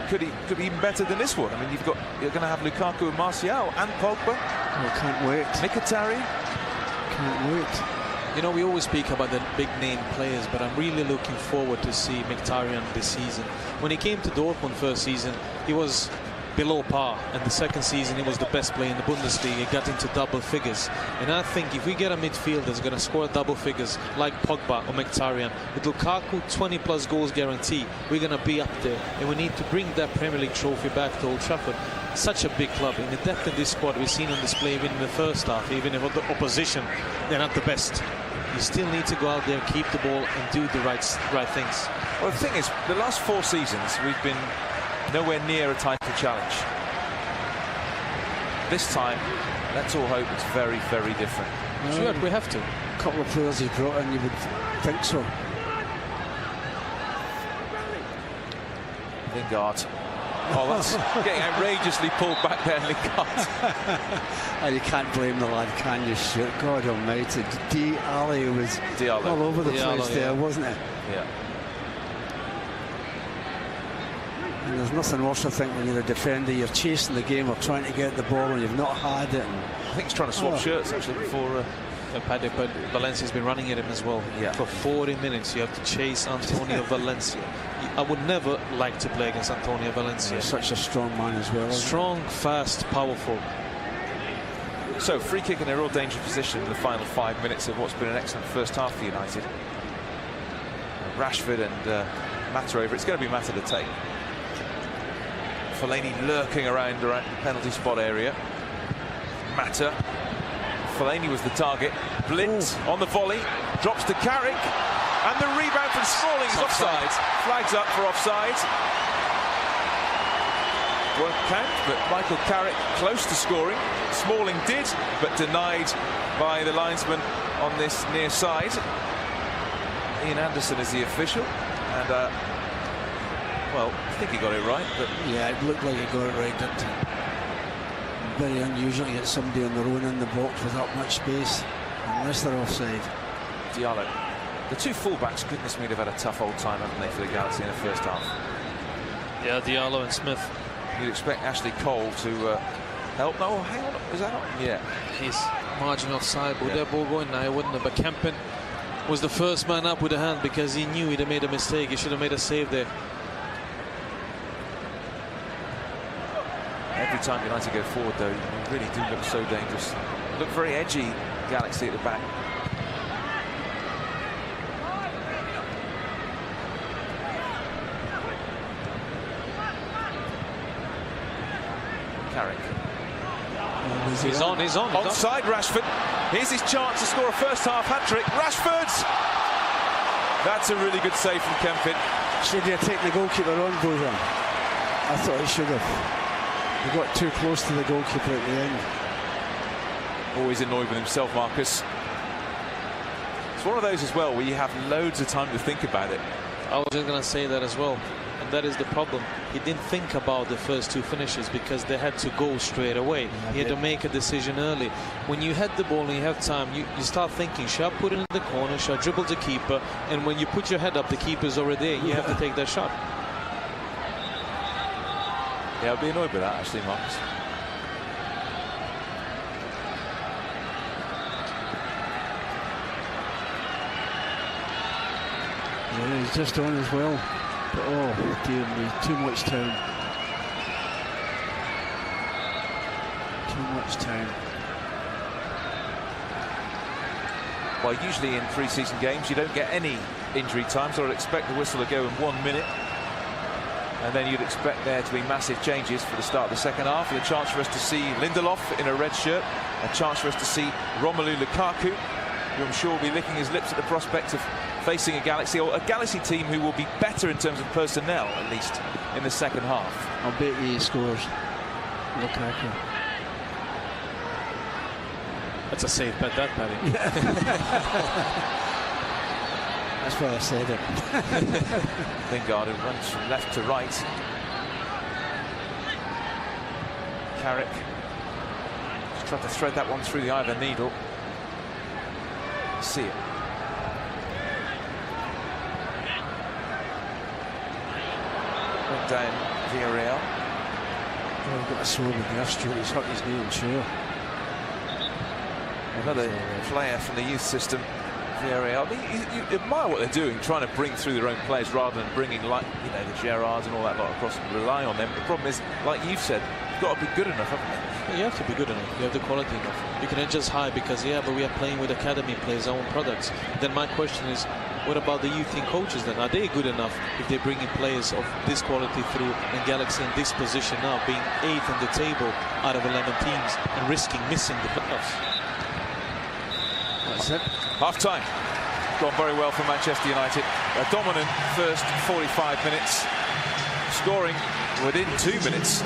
could be even better than this one. I mean, you're going to have Lukaku and Martial and Pogba. I can't wait. Mkhitaryan. Can't wait. You know, we always speak about the big name players, but I'm really looking forward to see Mkhitaryan this season. When he came to Dortmund first season, he was below par, and the second season he was the best player in the Bundesliga. He got into double figures, and I think if we get a midfielder that's going to score double figures like Pogba or Mkhitaryan, with Lukaku 20+ goals guarantee, we're going to be up there, and we need to bring that Premier League trophy back to Old Trafford. Such a big club, and the depth of this squad we've seen on display even in the first half. Even if the opposition, they're not the best, you still need to go out there, keep the ball and do the right things. Well, the thing is, the last 4 seasons we've been nowhere near a title challenge. This time, let's all hope it's very, very different. Sure, we have to. A couple of players he brought in, you would think so. Lingard. Oh, that's getting outrageously pulled back there, Lingard. And you can't blame the lad, can you, Stuart? God almighty. Diallo was all over the place there, wasn't it? Yeah. And there's nothing worse, I think, when you're a defender, you're chasing the game or trying to get the ball and you've not had it. And I think he's trying to swap shirts, actually, before... But Valencia's been running at him as well. Yeah. For 40 minutes, you have to chase Antonio Valencia. I would never like to play against Antonio Valencia. He's such a strong man as well. Strong, fast, powerful. So, free kick in a real dangerous position in the final 5 minutes of what's been an excellent first half for United. Rashford and Mata over. It's going to be Mata to take. Fellaini lurking around the penalty spot area. Mata. Fellaini was the target. Blitz on the volley. Drops to Carrick. And the rebound from Smalling is offside. Flags up for offside. Won't count, but Michael Carrick close to scoring. Smalling did, but denied by the linesman on this near side. Ian Anderson is the official. And, well, I think he got it right. But yeah, it looked like he got it right, didn't it? Very unusual to get somebody on their own in the box with that much space, unless they're offside. Diallo. The two fullbacks, goodness me, they've had a tough old time, haven't they, for the Galaxy in the first half? Yeah, Diallo and Smith. You'd expect Ashley Cole to help. No, hang on, is that on? Yeah. He's margin offside, but that ball going now, wouldn't it? But Kempin was the first man up with a hand because he knew he'd have made a mistake. He should have made a save there. Every time United go forward, though, they really do look so dangerous. Look very edgy, Galaxy at the back. Carrick. He's on. Onside Rashford. Here's his chance to score a first-half hat-trick. Rashford! That's a really good save from Kempin. Should he have taken the goalkeeper on, Bojan? I thought he should have. He got too close to the goalkeeper at the end. Always annoyed with himself, Marcus. It's one of those as well where you have loads of time to think about it. I was just going to say that as well. And that is the problem. He didn't think about the first two finishes because they had to go straight away. Yeah, he had to make a decision early. When you head the ball and you have time, you start thinking, should I put it in the corner? Should I dribble the keeper? And when you put your head up, the keeper's already there. You have to take that shot. Yeah, I'd be annoyed with that, actually, Marcus. Yeah, he's just on as well. But, oh, dear me, too much time. Too much time. Well, usually in pre-season games, you don't get any injury time, so I'd expect the whistle to go in 1 minute. And then you'd expect there to be massive changes for the start of the second half. A chance for us to see Lindelof in a red shirt. A chance for us to see Romelu Lukaku, who I'm sure will be licking his lips at the prospect of facing a Galaxy, or a Galaxy team who will be better in terms of personnel, at least in the second half. I'll bet he scores. Lukaku. That's a safe bet, that, Paddy. That's why I said it. Lingard, who runs from left to right. Carrick just tried to thread that one through the eye of the needle. See it. Went down Villarreal. Oh, we've got a sore with the Stuart. He's hurt his knee, I'm sure. Another player from the youth system, Villarreal. I mean, you admire what they're doing, trying to bring through their own players rather than bringing, like, you know, the Gerrards and all that lot across and rely on them. The problem is, like you've said, you've got to be good enough, haven't you? You have to be good enough. You have the quality enough. You can just hire because, yeah, but we are playing with academy players, our own products. Then my question is, what about the youth team coaches then? Are they good enough if they're bringing players of this quality through in Galaxy in this position now, being 8th on the table out of 11 teams and risking missing the playoffs? That's it. Half-time. Gone very well for Manchester United. A dominant first 45 minutes. Scoring within 2 minutes.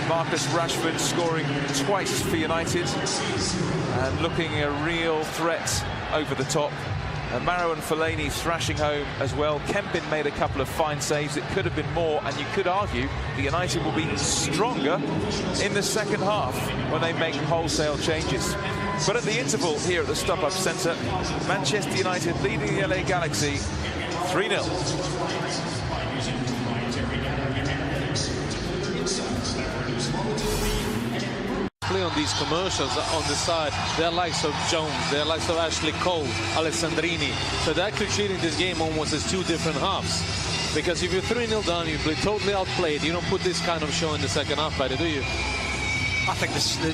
Marcus Rashford scoring twice for United and looking a real threat over the top. Maro and Fellaini thrashing home as well. Kempin made a couple of fine saves. It could have been more, and you could argue the United will be stronger in the second half when they make wholesale changes. But at the interval here at the StubHub Centre, Manchester United leading the LA Galaxy 3-0. On these commercials on the side, they're likes of Jones, they're likes of Ashley Cole, Alessandrini. So they're actually treating this game almost as two different halves. Because if you're 3-0 down, you play totally outplayed. You don't put this kind of show in the second half, Paddy, do you? I think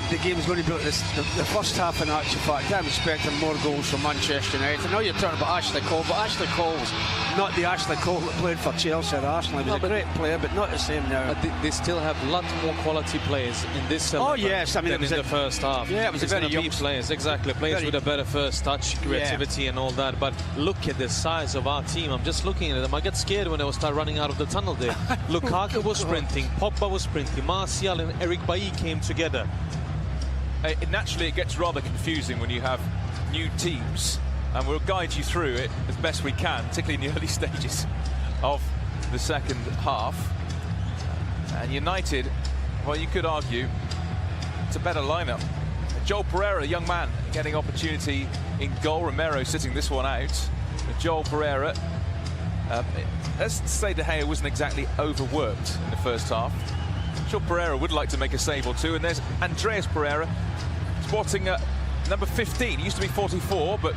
the game is going to be like this. The first half, in actual fact, I'm expecting more goals from Manchester United. I know you're talking about Ashley Cole, but Ashley Cole's not the Ashley Cole that played for Chelsea or Arsenal. He was a great player, but not the same now. They still have a lot more quality players in this than in the first half. Yeah, it was a very young players, exactly. Players with a better first touch, creativity and all that. But look at the size of our team. I'm just looking at them. I get scared when they start running out of the tunnel there. Lukaku was sprinting, Pogba was sprinting, Martial and Eric Bailly came together. Naturally, it gets rather confusing when you have new teams, and we'll guide you through it as best we can, particularly in the early stages of the second half. And United, well, you could argue it's a better lineup. Joel Pereira, a young man, getting opportunity in goal. Romero sitting this one out. Joel Pereira, let's say De Gea wasn't exactly overworked in the first half. Joel Pereira would like to make a save or two, and there's Andreas Pereira spotting number 15. He used to be 44, but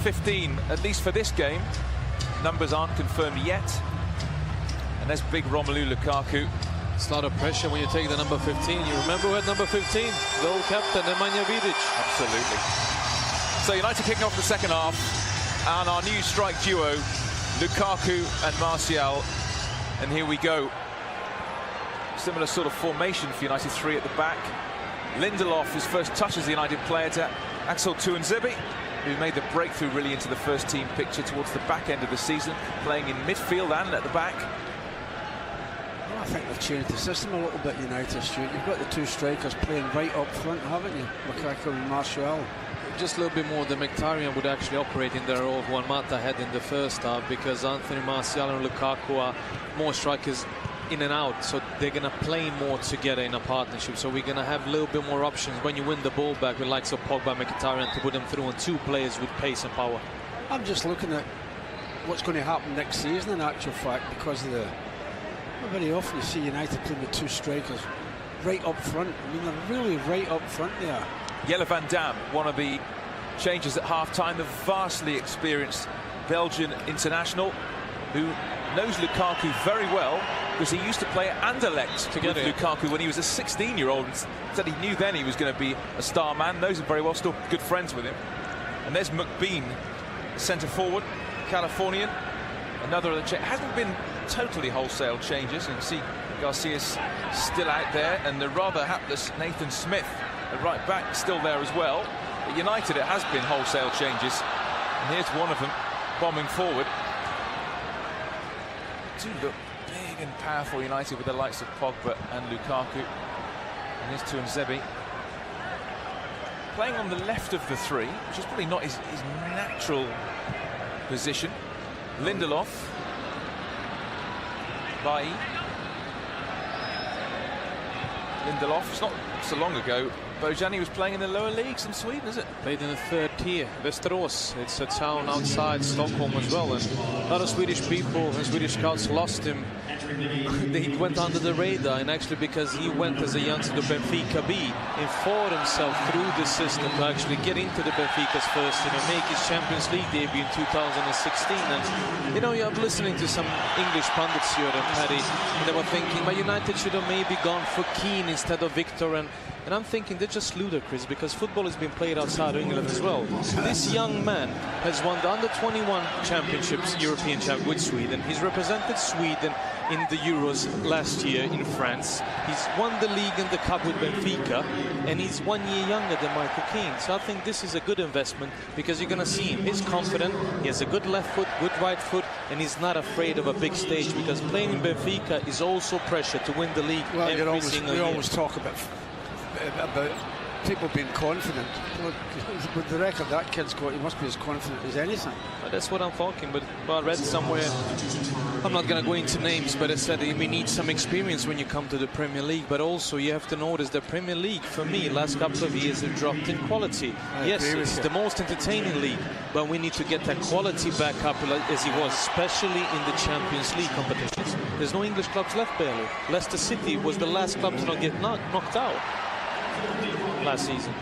15, at least for this game. Numbers aren't confirmed yet. And there's big Romelu Lukaku. It's a lot of pressure when you take the number 15. You remember who had number 15? The old captain, Nemanja Vidic. Absolutely. So United kicking off the second half, and our new strike duo, Lukaku and Martial. And here we go. Similar sort of formation for United, 3 at the back. Lindelof, his first touch as the United player, to Axel Tuanzebe, who made the breakthrough really into the first team picture towards the back end of the season, playing in midfield and at the back. Well, I think they've changed the system a little bit, United, Stuart. You've got the two strikers playing right up front, haven't you? Lukaku and Martial. Just a little bit more, the Mkhitaryan would actually operate in their role Juan Mata had in the first half, because Anthony Martial and Lukaku are more strikers in and out, so they're going to play more together in a partnership. So we're going to have a little bit more options when you win the ball back with likes of Pogba, Mkhitaryan, to put them through on two players with pace and power. I'm just looking at what's going to happen next season, in actual fact, because of the... Not very often you see United playing with two strikers right up front. I mean, they're really right up front there. Jelle van Dam, one of the changes at half-time, the vastly experienced Belgian international who knows Lukaku very well, because he used to play at Anderlecht together with Lukaku when he was a 16-year-old, and said he knew then he was going to be a star man, knows him very well, still good friends with him. And there's McBean, centre forward, Californian. Another of the change hasn't been totally wholesale changes. You can see Garcia's still out there, and the rather hapless Nathan Smith at right back still there as well. At United, it has been wholesale changes, and here's one of them bombing forward. Do look big and powerful, United, with the likes of Pogba and Lukaku. And here's Tuanzebe playing on the left of the three, which is probably not his natural position. Lindelof, Bailly. Lindelof, it's not so long ago Bojani was playing in the lower leagues in Sweden, is it? Played in the third tier, Västerås. It's a town outside Stockholm as well, and a lot of Swedish people and Swedish scouts lost him. He went under the radar, and actually because he went as a youngster to Benfica B and fought himself through the system to actually get into the Benfica's first team and make his Champions League debut in 2016. And you know, you're listening to some English pundits here and Paddy, and they were thinking, but United should have maybe gone for Keane instead of Victor, and I'm thinking they're just ludicrous, because football has been played outside of England as well. This young man has won the under-21 championships, European champion with Sweden. He's represented Sweden in the Euros last year in France. He's won the league and the cup with Benfica, and he's 1 year younger than Michael Keane. So I think this is a good investment, because you're going to see him. He's confident, he has a good left foot, good right foot, and he's not afraid of a big stage, because playing in Benfica is also pressure to win the league every single year. We always talk about people being confident. With the record that kid's got, he must be as confident as anything. But that's what I'm talking. But I read somewhere, I'm not going to go into names, but it said we need some experience when you come to the Premier League. But also you have to notice the Premier League, for me, last couple of years have dropped in quality. Yes, it's the most entertaining league, but we need to get that quality back up as it was, especially in the Champions League competitions. There's no English clubs left barely. Leicester City was the last club to not get knocked out last season.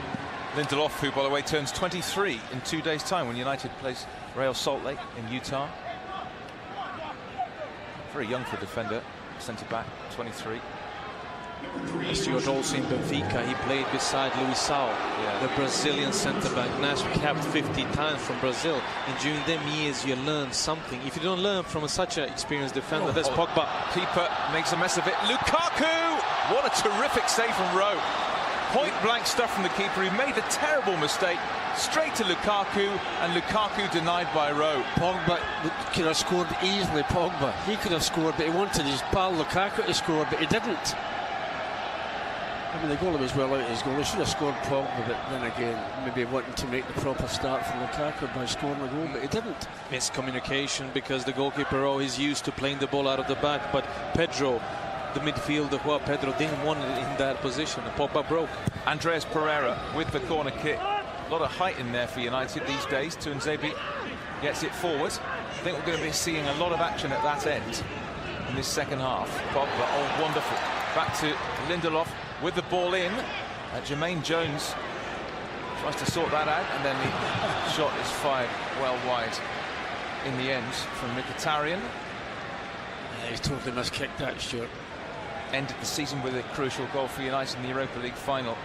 Lindelof, who, by the way, turns 23 in 2 days' time when United plays Real Salt Lake in Utah. Very young for a defender, centre-back, 23. Stuart also in Benfica, he played beside Luisao, the Brazilian centre-back, national capped 50 times from Brazil. And during them years, you learn something. If you don't learn from such an experienced defender, that's Pogba. Keeper makes a mess of it. Lukaku! What a terrific save from Rowe. Point-blank stuff from the keeper. He made a terrible mistake. Straight to Lukaku, and Lukaku denied by Rowe. Pogba could have scored easily. Pogba, he could have scored, but he wanted his pal Lukaku to score, but he didn't. I mean, the goal was well out of his goal. He should have scored Pogba, but then again, maybe wanting to make the proper start for Lukaku by scoring a goal, but he didn't. Miscommunication, because the goalkeeper is used to playing the ball out of the back, but Pedro, the midfielder, Pedro didn't want it in that position, and Pogba broke. Andreas Pereira with the corner kick. A lot of height in there for United these days. Tuanzebe gets it forward. I think we're going to be seeing a lot of action at that end in this second half. Pogba, wonderful. Back to Lindelof with the ball in. Jermaine Jones tries to sort that out, and then the shot is fired well wide in the end from Mkhitaryan. Yeah, he's totally miskicked that, Stuart. Ended the season with a crucial goal for United in the Europa League final.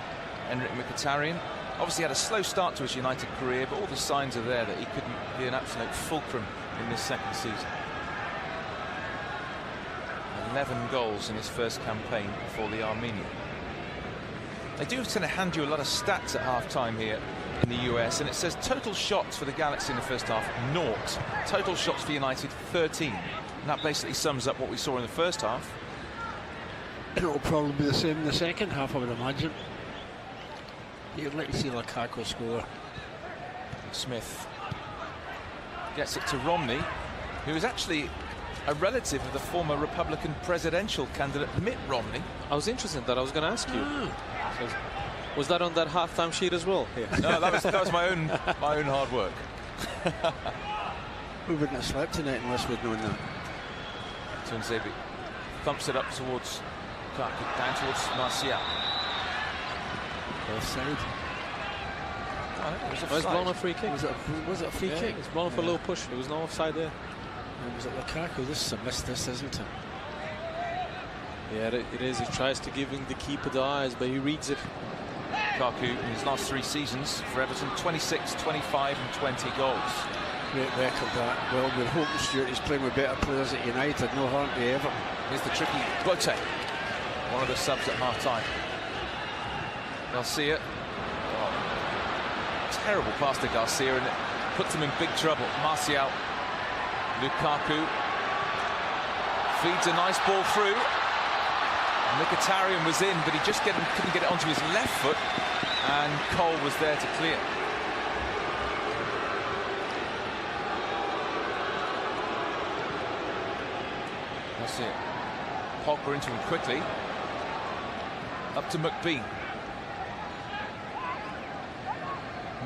Henrik Mkhitaryan obviously had a slow start to his United career, but all the signs are there that he could be an absolute fulcrum in this second season. 11 goals in his first campaign for the Armenian. They do tend to hand you a lot of stats at half-time here in the US, and it says total shots for the Galaxy in the first half, 0. Total shots for United, 13. And that basically sums up what we saw in the first half. It'll probably be the same in the second half, I would imagine. You'd like to see Lukaku score. Smith gets it to Romney, who is actually a relative of the former Republican presidential candidate Mitt Romney. I was interested in that. I was going to ask you. So, was that on that half-time sheet as well? Yeah. No, that was my own hard work. We wouldn't have slept tonight unless we'd known that. Tuanzebe thumps it up towards Lukaku, down towards Martial. Offside. It was blown a free kick. Was it a free kick? It was blown for a low push. There was no offside there. And was it Lukaku? This is a miss, this, isn't it? Yeah, it is. He tries to give the keeper the eyes, but he reads it. Lukaku, in his last 3 seasons for Everton, 26, 25 and 20 goals. Great record that. Well, we're hoping Stuart is playing with better players at United, no harm to Everton. Here's the tricky Bote, one of the subs at half-time. Garcia. Oh, terrible pass to Garcia, and it puts him in big trouble. Martial. Lukaku. Feeds a nice ball through. Mkhitaryan was in, but he just couldn't get it onto his left foot, and Cole was there to clear. That's it. Pogba into him quickly. Up to McBean.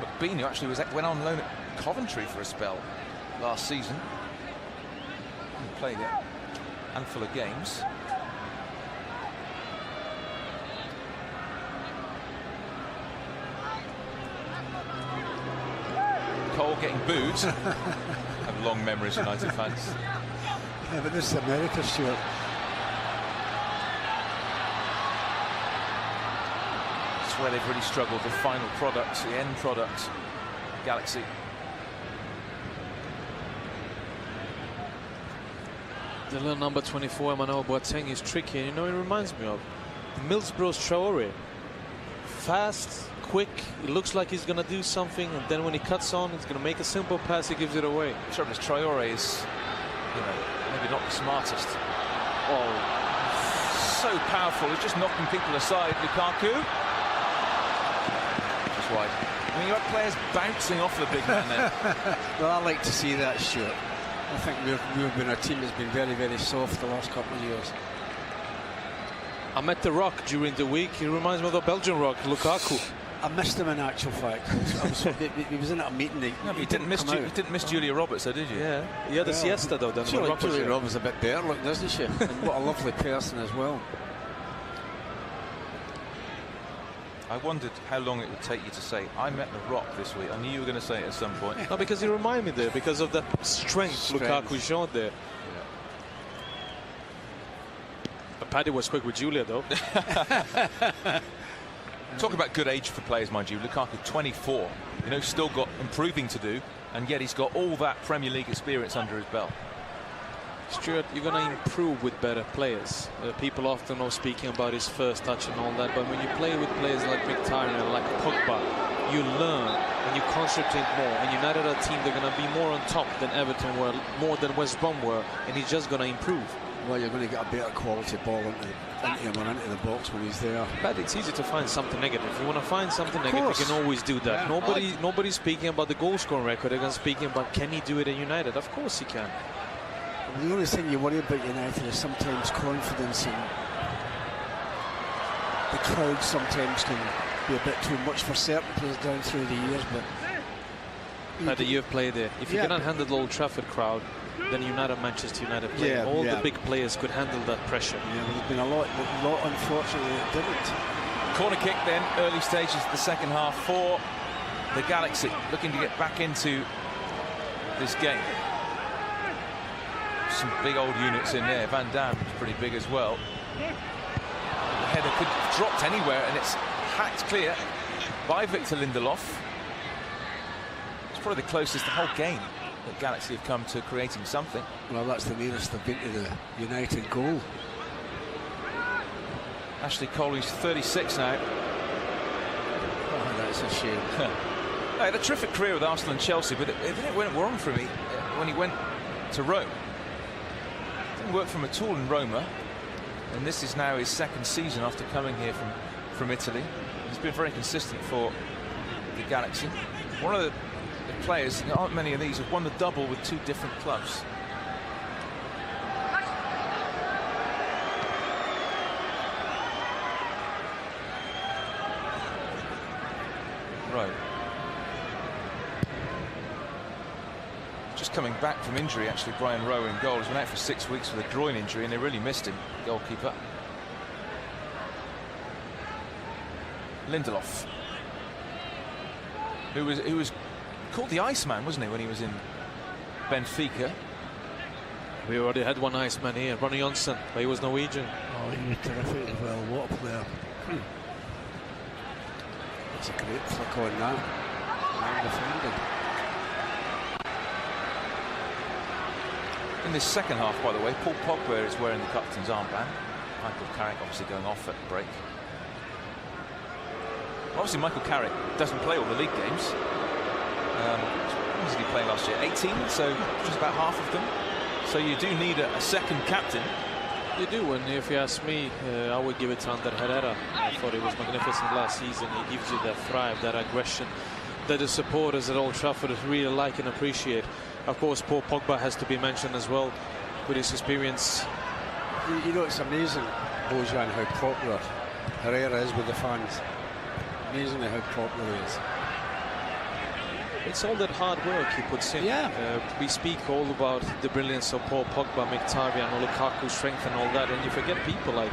McBean, who actually went on loan at Coventry for a spell last season. He played a handful of games. Cole getting booed. Have long memories, United fans. Yeah, but this is America, Stuart. That's where they've really struggled. The final product, the end product, Galaxy. The little number 24, Emmanuel Boateng, is tricky. And, you know, it reminds me of Middlesbrough's Traore. Fast, quick, it looks like he's going to do something, and then when he cuts on, he's going to make a simple pass, he gives it away. Trouble is, Traore is, you know, maybe not the smartest. Oh, so powerful. He's just knocking people aside. Lukaku. Just wide. I mean, you have players bouncing off the big man there. Well, I like to see that, Stuart. I think we've been a team that's been very, very soft the last couple of years. I met the Rock during the week. He reminds me of the Belgian Rock, Lukaku. I missed him in actual fact. He was in a meeting. No, but you didn't miss Julia Roberts, though, did you? Yeah, he had a siesta though. Julia Roberts is a bit better looking, doesn't she? And what a lovely person as well. I wondered how long it would take you to say, I met the Rock this week. I knew you were going to say it at some point. No, because he reminded me there, because of the strength Lukaku showed there. But Paddy was quick with Julia, though. Talk about good age for players, mind you. Lukaku, 24. You know, still got improving to do, and yet he's got all that Premier League experience under his belt. Stuart, you're going to improve with better players. People often are speaking about his first touch and all that, but when you play with players like Mkhitaryan, like Pogba, you learn and you concentrate more. And United are a team, they're going to be more on top than Everton were, more than West Brom were, and he's just going to improve. Well, you're going to get a better quality ball into him and into the box when he's there. But it's easy to find something negative. If you want to find something negative, you can always do that. Yeah, nobody's speaking about the goal scoring record. They're speaking about, can he do it at United? Of course he can. The only thing you worry about United is sometimes confidence, and the crowd sometimes can be a bit too much for certain players down through the years. But you've played there. If you cannot handle the Old Trafford crowd, then United, Manchester United play. All the big players could handle that pressure. Yeah, there's been a lot unfortunately that didn't. Corner kick then, early stages of the second half for the Galaxy, looking to get back into this game. Some big old units in there. Van Dam is pretty big as well. The header could have dropped anywhere, and it's hacked clear by Victor Lindelof. It's probably the closest the whole game that Galaxy have come to creating something. Well, that's the nearest they've been to the United goal. Ashley Cole, who's 36 now. Oh, that's a shame. He had a terrific career with Arsenal and Chelsea, but it went wrong for him when he went to Rome. Didn't work for him at all in Roma, and this is now his second season after coming here from Italy. He's been very consistent for the Galaxy. One of the players, there aren't many of these, have won the double with two different clubs. Right. Just coming back from injury, actually, Brian Rowe in goal. He's been out for 6 weeks with a groin injury, and they really missed him, goalkeeper. Lindelof, who was called the Iceman, wasn't he, when he was in Benfica? We already had one Iceman here, Ronnie Johnsen, but he was Norwegian. Oh, he was terrific as well. What a player. That's a great flick on that. In this second half, by the way, Paul Pogba is wearing the captain's armband. Michael Carrick obviously going off at the break. Obviously, Michael Carrick doesn't play all the league games. How many did he play last year? 18, so just about half of them. So you do need a second captain. You do, and if you ask me, I would give it to Ander Herrera. I thought he was magnificent last season. He gives you that drive, that aggression that the supporters at Old Trafford really like and appreciate. Of course, Paul Pogba has to be mentioned as well with his experience. You know, it's amazing, Bojan, how popular Herrera is with the fans. Amazingly how popular he is. It's all that hard work he puts in. Yeah. We speak all about the brilliance of Paul Pogba, Mkhitaryan, Lukaku's strength and all that, and you forget people like,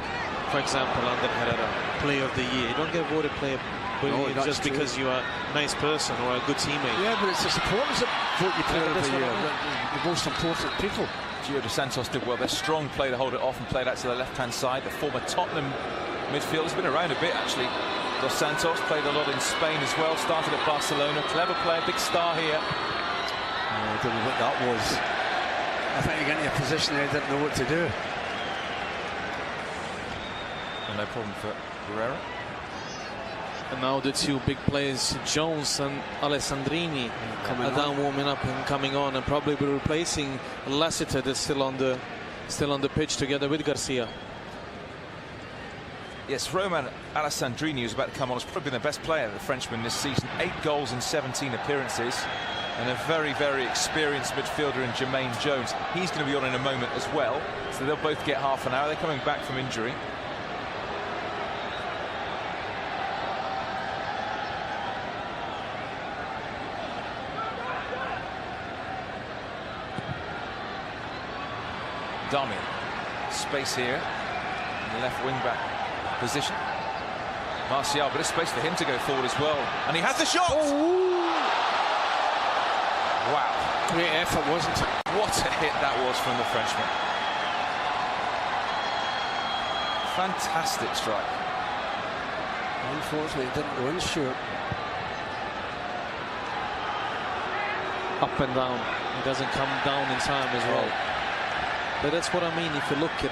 for example, Ander Herrera, Player of the Year. You don't get voted Player just because you are a nice person or a good teammate. Yeah, but it's the supporters that vote you Player of the Year, the most important people. Gio Dos Santos did well. They're strong play to hold it off and played out to the left-hand side. The former Tottenham midfielder has been around a bit, actually. Dos Santos played a lot in Spain as well. Started at Barcelona. Clever player, big star here. I don't know what that was. I think he got into a position there he didn't know what to do. And no problem for Herrera. And now the two big players, Jones and Alessandrini, are down warming up and coming on, and probably be replacing Lassiter, that's still on the pitch together with Garcia. Yes, Roman Alessandrini, who's about to come on, has probably been the best player, the Frenchman, this season. 8 goals in 17 appearances, and a very, very experienced midfielder in Jermaine Jones. He's going to be on in a moment as well, so they'll both get half an hour. They're coming back from injury. Darmian, space here in the left wing back position. Martial, but there's space for him to go forward as well, and he has the shot. Oh. Wow, Great effort, wasn't it? what a hit that was from the Frenchman. Fantastic strike. Unfortunately, it didn't go in short. Up and down. He doesn't come down in time as well. But that's what I mean. If you look at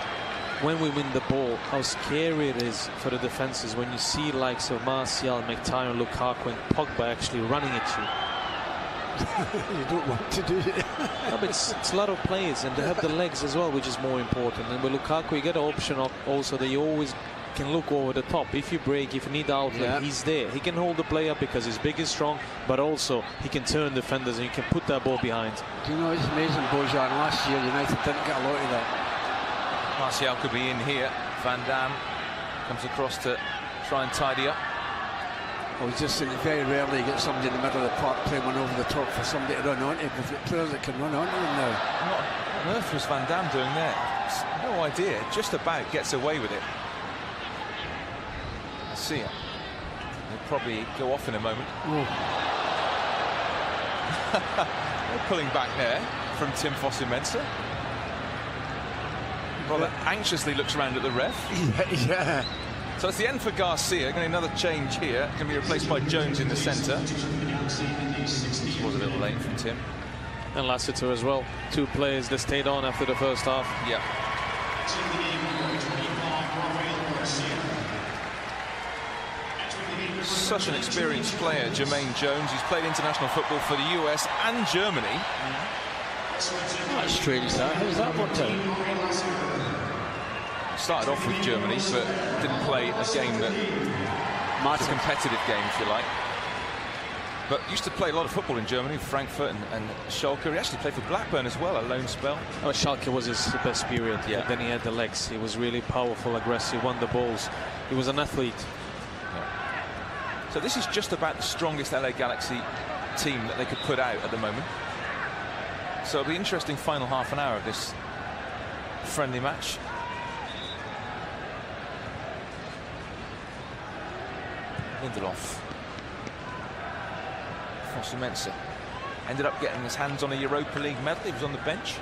when we win the ball, how scary it is for the defenses when you see likes of Martial, Mkhitaryan, Lukaku and Pogba actually running at you. You don't want to do it. No, but it's a lot of players, and they have the legs as well, which is more important. And with Lukaku, you get an option of also that you always can look over the top. If you break, if you need outlet, he's there. He can hold the play up because he's big and strong, but also he can turn defenders and you can put that ball behind. Do you know, it's amazing, Bojan. Last year, United didn't get a lot of that. Martial could be in here. Van Dam comes across to try and tidy up. Well, just very rarely you get somebody in the middle of the park playing one over the top for somebody to run onto. We've got players that can run onto them now. What on earth was Van Dam doing there? No idea. Just about gets away with it. See it. He'll probably go off in a moment. They're pulling back there from Tim Fosu-Mensah. Rather anxiously looks around at the ref. Yeah. So it's the end for Garcia. Going to another change here. Going to be replaced by Jones in the centre. This was a little late from Tim. And Lassiter as well. Two players that stayed on after the first half. Yeah. Such an experienced player, Jermaine Jones. He's played international football for the US and Germany. That's strange, that. How's that worked out? Started off with Germany, but didn't play a game that a competitive game, if you like. But used to play a lot of football in Germany, Frankfurt and Schalke. He actually played for Blackburn as well, a loan spell. Oh, Schalke was his best period. Yeah. Then he had the legs. He was really powerful, aggressive, won the balls. He was an athlete. Yeah. So this is just about the strongest LA Galaxy team that they could put out at the moment. So it'll be interesting final half an hour of this friendly match. Lindelof. Fosu-Mensah ended up getting his hands on a Europa League medal. He was on the bench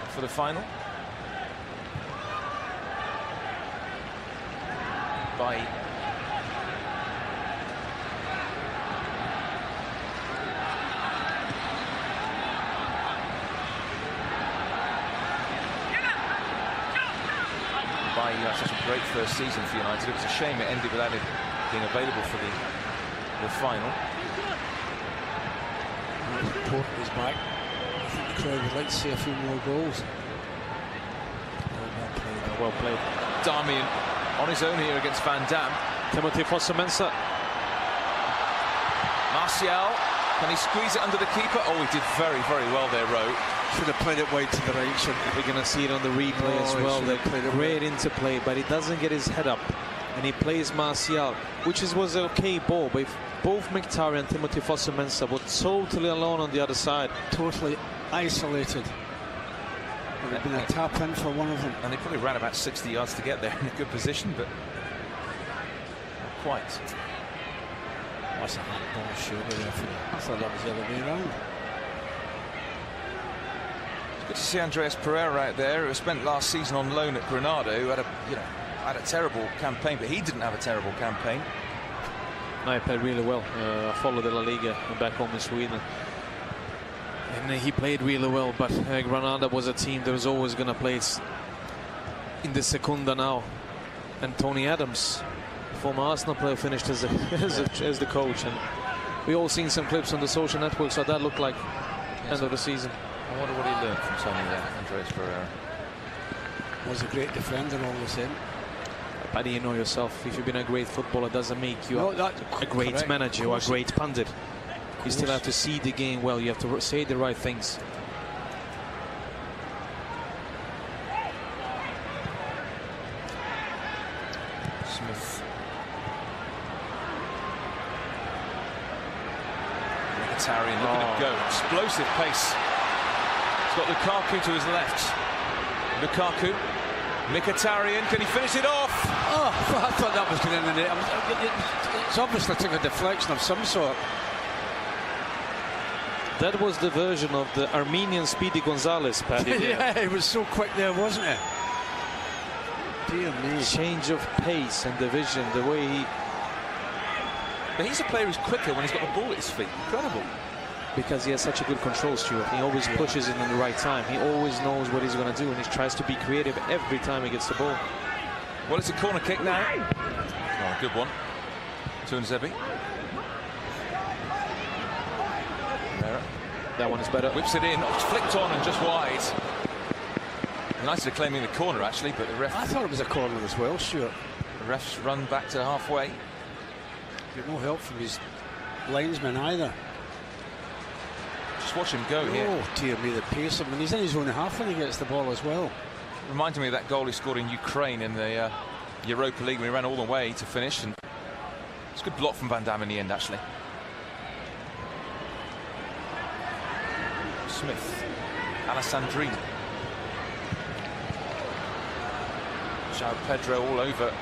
for the final. By why he had such a great first season for United. It was a shame it ended without him being available for the final. Porter is back. I think the crowd would like to see a few more goals. Well played. Darmian on his own here against Van Dam. Timothy Fosu-Mensah. Martial, can he squeeze it under the keeper? Oh, he did very, very well there, Rowe. Should have played it wide to the right, shouldn't he? We're going to see it on the replay as well. They great interplay, but he doesn't get his head up. And he plays Martial, which was an okay ball. But if both Mkhitaryan and Timothy Fosu-Mensah were totally alone on the other side. Totally isolated. Would have been a tap in for one of them. And they probably ran about 60 yards to get there in a good position, but not quite. That's a handball, surely. I thought that was the other way around. It's good to see Andreas Pereira out there, who spent last season on loan at Granada, who had a terrible campaign, but he didn't have a terrible campaign. No, he played really well. I followed the La Liga back home in Sweden. And he played really well, but Granada was a team that was always going to play in the Segunda now. And Tony Adams, former Arsenal player, finished as the coach. And we all seen some clips on the social networks, so that looked like end of the season. I wonder what he learned from Tony Andreas Pereira. Was a great defender all the same. But you know yourself, if you've been a great footballer, doesn't make you a great correct. manager or a great pundit. You still have to see the game well. You have to say the right things. Smith. Mkhitaryan, look at him go. Explosive pace. He's got Lukaku to his left. Lukaku. Mkhitaryan, can he finish it off? Oh, I thought that was going in the net. It's obviously took a deflection of some sort. That was the version of the Armenian Speedy Gonzalez, Paddy. Yeah, it was so quick there, wasn't it? Dear me. Change of pace and the vision, the way he... But he's a player who's quicker when he's got the ball at his feet. Incredible. Because he has such a good control, Stuart. He always pushes it in the right time. He always knows what he's going to do, and he tries to be creative every time he gets the ball. Well, it's a corner kick now. Oh, good one. Tuanzebe. That one is better. Whips it in, flicked on and just wide. United are claiming the corner actually, but the ref... I thought it was a corner as well, Stuart. The refs run back to halfway. Get no help from his linesman either. Just watch him go here. Oh dear me, the pace of him. And he's in his own half when he gets the ball as well. Reminded me of that goal he scored in Ukraine in the Europa League when he ran all the way to finish. And it's a good block from Van Dam in the end actually. Smith, Alessandrini, João Pedro all over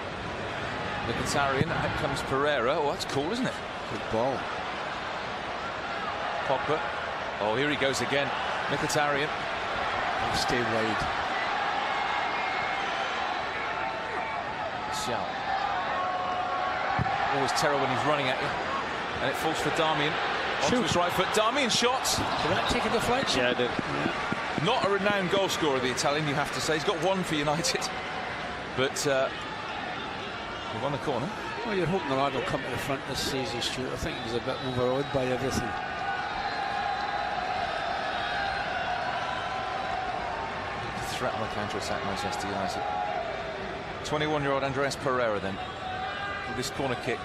Mkhitaryan. Out comes Pereira. Oh, that's cool, isn't it? Good ball. Pogba. Oh, here he goes again. Mkhitaryan. He'll stay wide. Xiao. Always terrible when he's running at you. And it falls for Darmian. Onto his right foot. Darmian shot. Did that take a deflection? Yeah, it did. Yeah. Not a renowned goal scorer, the Italian, you have to say. He's got one for United. But he won the corner. Well, you're hoping the lad will come to the front this season, Stuart. I think he's a bit overawed by everything. Threat on the counter-attack, Manchester United. 21-year-old Andreas Pereira then, with this corner kick.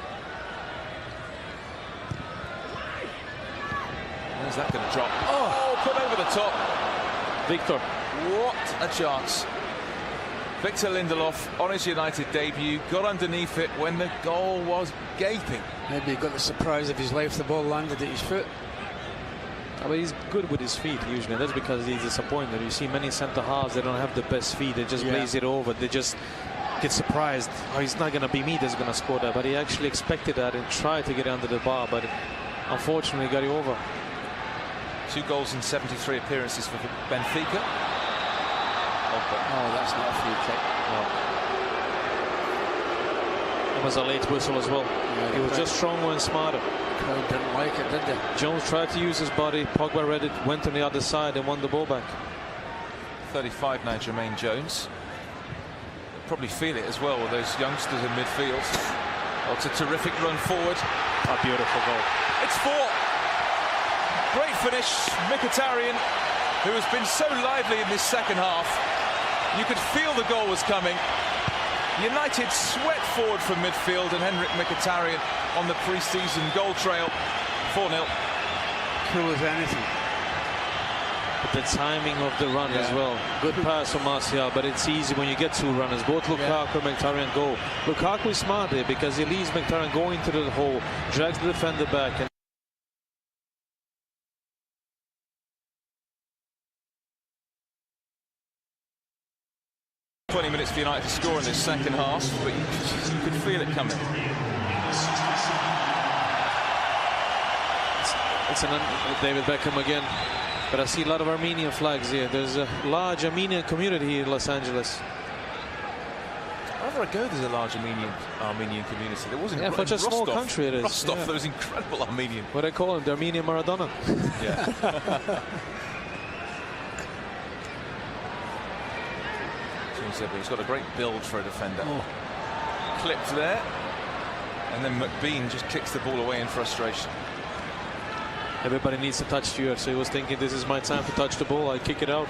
Where's that going to drop? Oh, put over the top. Victor. What a chance. Victor Lindelof on his United debut, got underneath it when the goal was gaping. Maybe he got the surprise of his life. The ball landed at his foot. But he's good with his feet usually. That's because he's disappointed. You see many centre halves, they don't have the best feet. They just blaze it over. They just get surprised. Oh, it's not going to be me that's going to score that. But he actually expected that and tried to get under the bar. But unfortunately, got it over. 2 goals in 73 appearances for Benfica. Oh, that's not a free kick. No. It was a late whistle as well. Yeah, he was just stronger and smarter. Crowd didn't like it, did they? Jones tried to use his body. Pogba read it, went on the other side and won the ball back. 35 now, Jermaine Jones. probably feel it as well with those youngsters in midfield. Oh, it's a terrific run forward. A beautiful goal. It's 4. Great finish. Mkhitaryan, who has been so lively in this second half. You could feel the goal was coming. United swept forward from midfield, and Henrik Mkhitaryan on the pre-season goal trail. 4-0. Cool as anything. The timing of the run as well. Good pass from Martial, but it's easy when you get 2 runners. Both Lukaku and Mkhitaryan go. Lukaku is smart there because he leaves Mkhitaryan going into the hole, drags the defender back, and 20 minutes for United to score in this second half, but you could feel it coming. It's David Beckham again. But I see a lot of Armenian flags here. There's a large Armenian community here in Los Angeles. Wherever I go, there's a large Armenian community. There wasn't. Yeah, for such a small country it is. Rostov, there was incredible Armenian. What do they call him? The Armenian Maradona. Yeah. He's got a great build for a defender. Clipped there, and then McBean just kicks the ball away in frustration. Everybody needs to touch Stewart, so he was thinking, this is my time to touch the ball, I kick it out.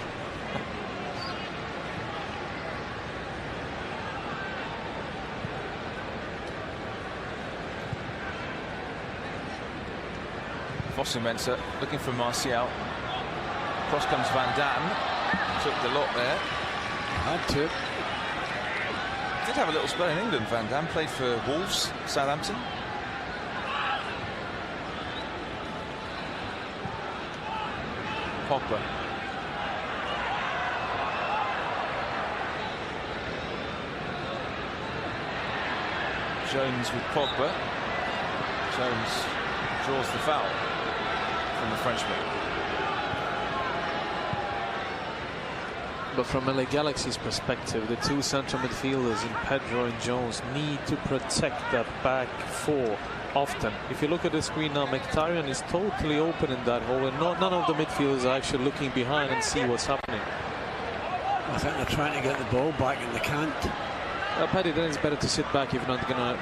Sommentary looking for Martial. Cross comes Van Dam. Took the lot there. Had to. Did have a little spell in England, Van Dam. Played for Wolves, Southampton. Pogba. Jones with Pogba. Jones draws the foul from the Frenchman. But from LA Galaxy's perspective, the 2 central midfielders in Pedro and Jones need to protect that back 4 often. If you look at the screen now, Mkhitaryan is totally open in that hole, and none of the midfielders are actually looking behind and see what's happening. I think they're trying to get the ball back and they can't. Paddy, then it's better to sit back if you're not going to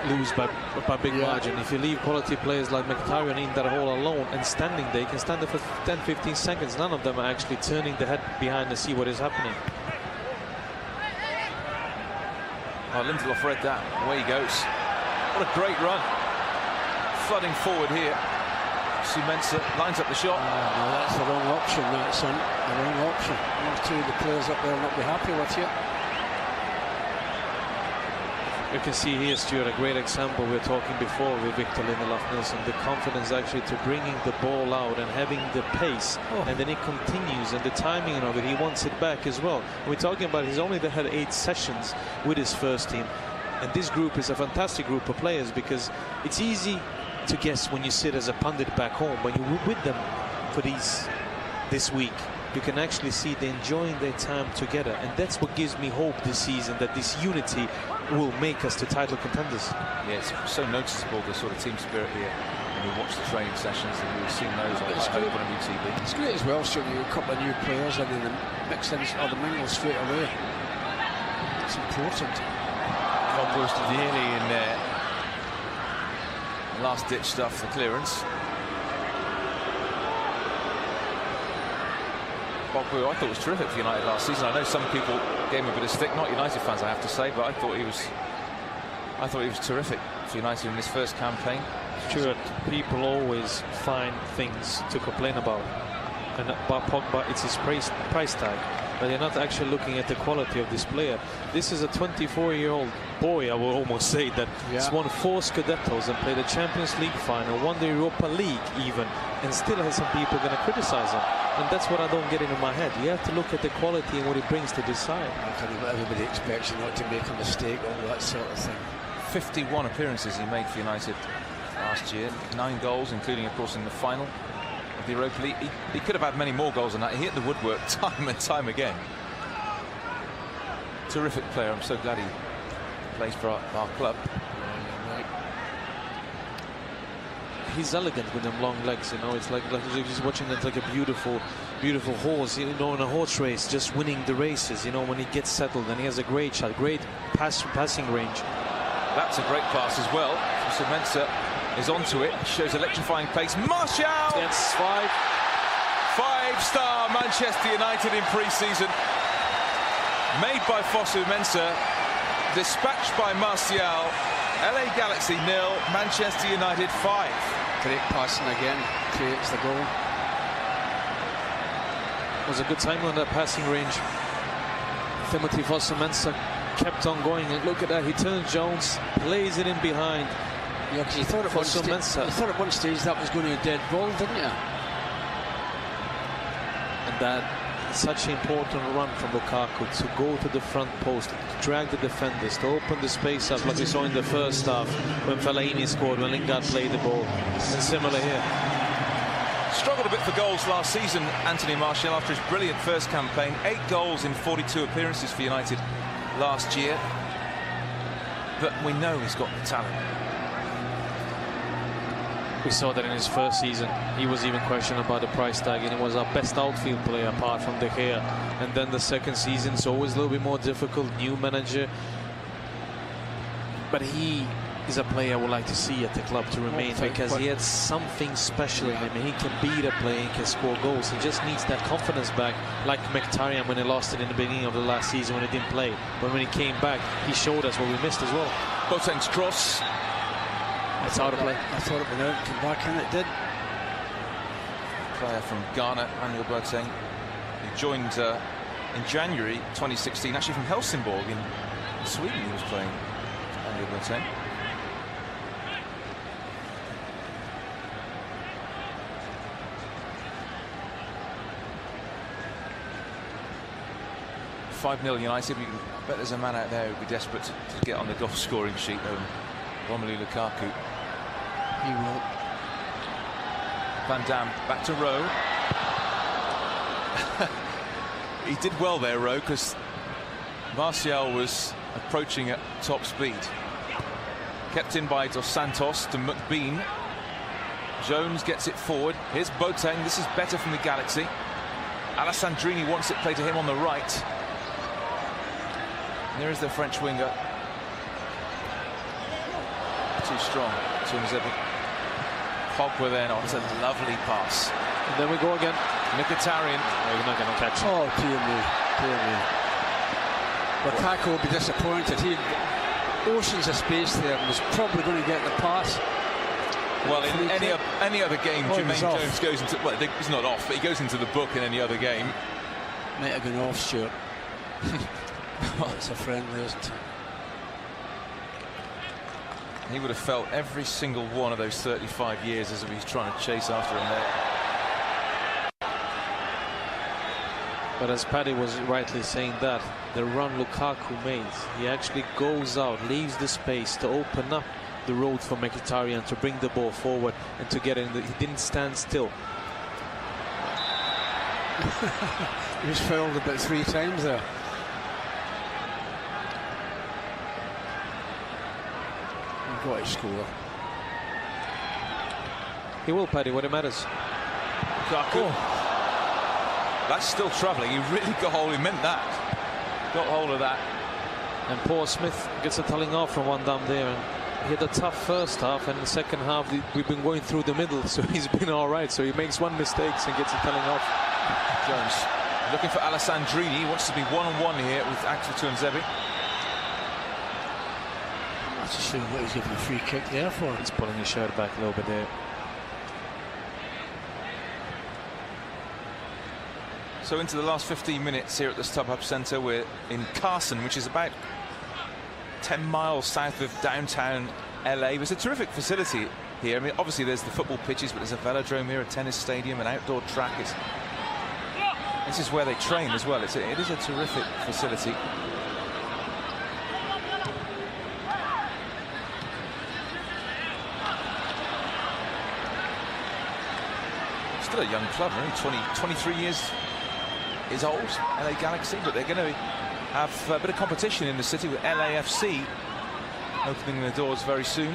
lose by big margin. If you leave quality players like Mkhitaryan in that hole alone and standing there, you can stand there for 10-15 seconds. None of them are actually turning the head behind to see what is happening. Oh, Lindelof read that. Away he goes. What a great run. Flooding forward here. Sommentary lines up the shot. No, that's the wrong option, that, son. The wrong option. One or two of the players up there will not be happy with you. You can see here, Stuart, a great example we were talking before with Victor Lindelof-Nielsen. The confidence actually to bringing the ball out and having the pace, and then it continues, and the timing of it, he wants it back as well. We're talking about he's only had 8 sessions with his first team, and this group is a fantastic group of players because it's easy to guess when you sit as a pundit back home. When you're with them for this week, you can actually see they're enjoying their time together, and that's what gives me hope this season, that this unity will make us to title contenders. Yeah, it's so noticeable, the sort of team spirit here when you watch the training sessions, and you've seen those on TV. It's great as well, so you a couple of new players and then mix in or the mingle straight away. It's important. Pogba's nearly in there. Last ditch stuff, the clearance. Pogba, I thought was terrific for United last season. I know some people gave him a bit of stick, not United fans, I have to say, but I thought he was terrific for United in this first campaign. Stuart, people always find things to complain about, and about Pogba, it's his price tag, but they're not actually looking at the quality of this player. This is a 24-year-old boy, I will almost say, that has won 4 Scudettos and played a Champions League final, won the Europa League even, and still has some people going to criticize him. And that's what I don't get into my head. You have to look at the quality and what he brings to this side. Everybody expects you not to make a mistake, all that sort of thing. 51 appearances he made for United last year, 9 goals, including, of course, in the final of the Europa League. He could have had many more goals than that. He hit the woodwork time and time again. Terrific player. I'm so glad he plays for our club. he's elegant with them long legs. You know, it's like you're just watching it like a beautiful horse. You know, in a horse race, just winning the races. You know, when he gets settled, and he has a great shot, great passing range. That's a great pass as well. Sommentary is onto it. Shows electrifying pace. Martial. It's 5-star Manchester United in pre-season. Made by Sommentary. Dispatched by Martial. LA Galaxy 0, Manchester United 5. Great passing again, creates the goal. It was a good time on that passing range. Timothy Sommentary kept on going, and look at that, he turns Jones, plays it in behind. Yeah, because you thought at one stage that was going to be a dead ball, didn't you? And that is such an important run from Lukaku to go to the front post, to drag the defenders, to open the space up like we saw in the first half when Fellaini scored, when Lingard played the ball. And similar here. Struggled a bit for goals last season, Anthony Martial, after his brilliant first campaign. 8 goals in 42 appearances for United last year. But we know he's got the talent. We saw that in his first season. He was even questioned about the price tag, and he was our best outfield player apart from De Gea. And then the second season, it's always a little bit more difficult, new manager. But he is a player I would like to see at the club to remain, because he had something special in him. He can beat a player, he can score goals. He just needs that confidence back, like Mkhitaryan when he lost it in the beginning of the last season when he didn't play. But when he came back, he showed us what we missed as well. Boateng's cross. It's out of play. I thought it went out, came back, and it did. Player from Ghana, Manuel Boateng, who joined in January 2016, actually from Helsingborg in Sweden. He was playing Manuel Boateng. $5-0 United. I bet there's a man out there who'd be desperate to get on the goal scoring sheet. Romelu Lukaku. He will. Van Dam back to Rowe. He did well there, Rowe, because Martial was approaching at top speed. Kept in by Dos Santos to McBean. Jones gets it forward. Here's Boateng. This is better from the Galaxy. Alessandrini wants it played to him on the right. And there is the French winger. Too strong. Tuanzebe. Pogba then on. It's a lovely pass. And then we go again. Mkhitaryan. Oh, you're not going to catch it. Oh, dear me. Lukaku will be disappointed. He had oceans of space there and was probably going to get the pass. Well, in any other game, Jermaine Jones goes into... Well, he's not off, but he goes into the book in any other game. Might have gone off, Stuart. It's a friendly, isn't it? He would have felt every single one of those 35 years as if he's trying to chase after him there. But as Paddy was rightly saying, that the run Lukaku made, he actually goes out, leaves the space to open up the road for Mkhitaryan to bring the ball forward and to get in. He didn't stand still. He was fouled about 3 times there. Got to score. He will, Paddy, when it matters. Lukaku. Oh. That's still troubling. He really got hold. He meant that. Got hold of that. And Paul Smith gets a telling off from Van Dam there. And he had a tough first half, and in the second half we've been going through the middle, so he's been all right. So he makes one mistake and gets a telling off. Jones looking for Alessandrini. He wants to be one-on-one here with Axel Tuanzebe. That's a shame what he's giving a free kick there for. He's pulling his shirt back a little bit there. So into the last 15 minutes here at the StubHub Centre. We're in Carson, which is about 10 miles south of downtown LA. It's a terrific facility here. I mean, obviously there's the football pitches, but there's a velodrome here, a tennis stadium, an outdoor track. This is where they train as well. It is a terrific facility. Still a young club, really. 23 years is old, LA Galaxy, but they're going to have a bit of competition in the city with LAFC opening their doors very soon.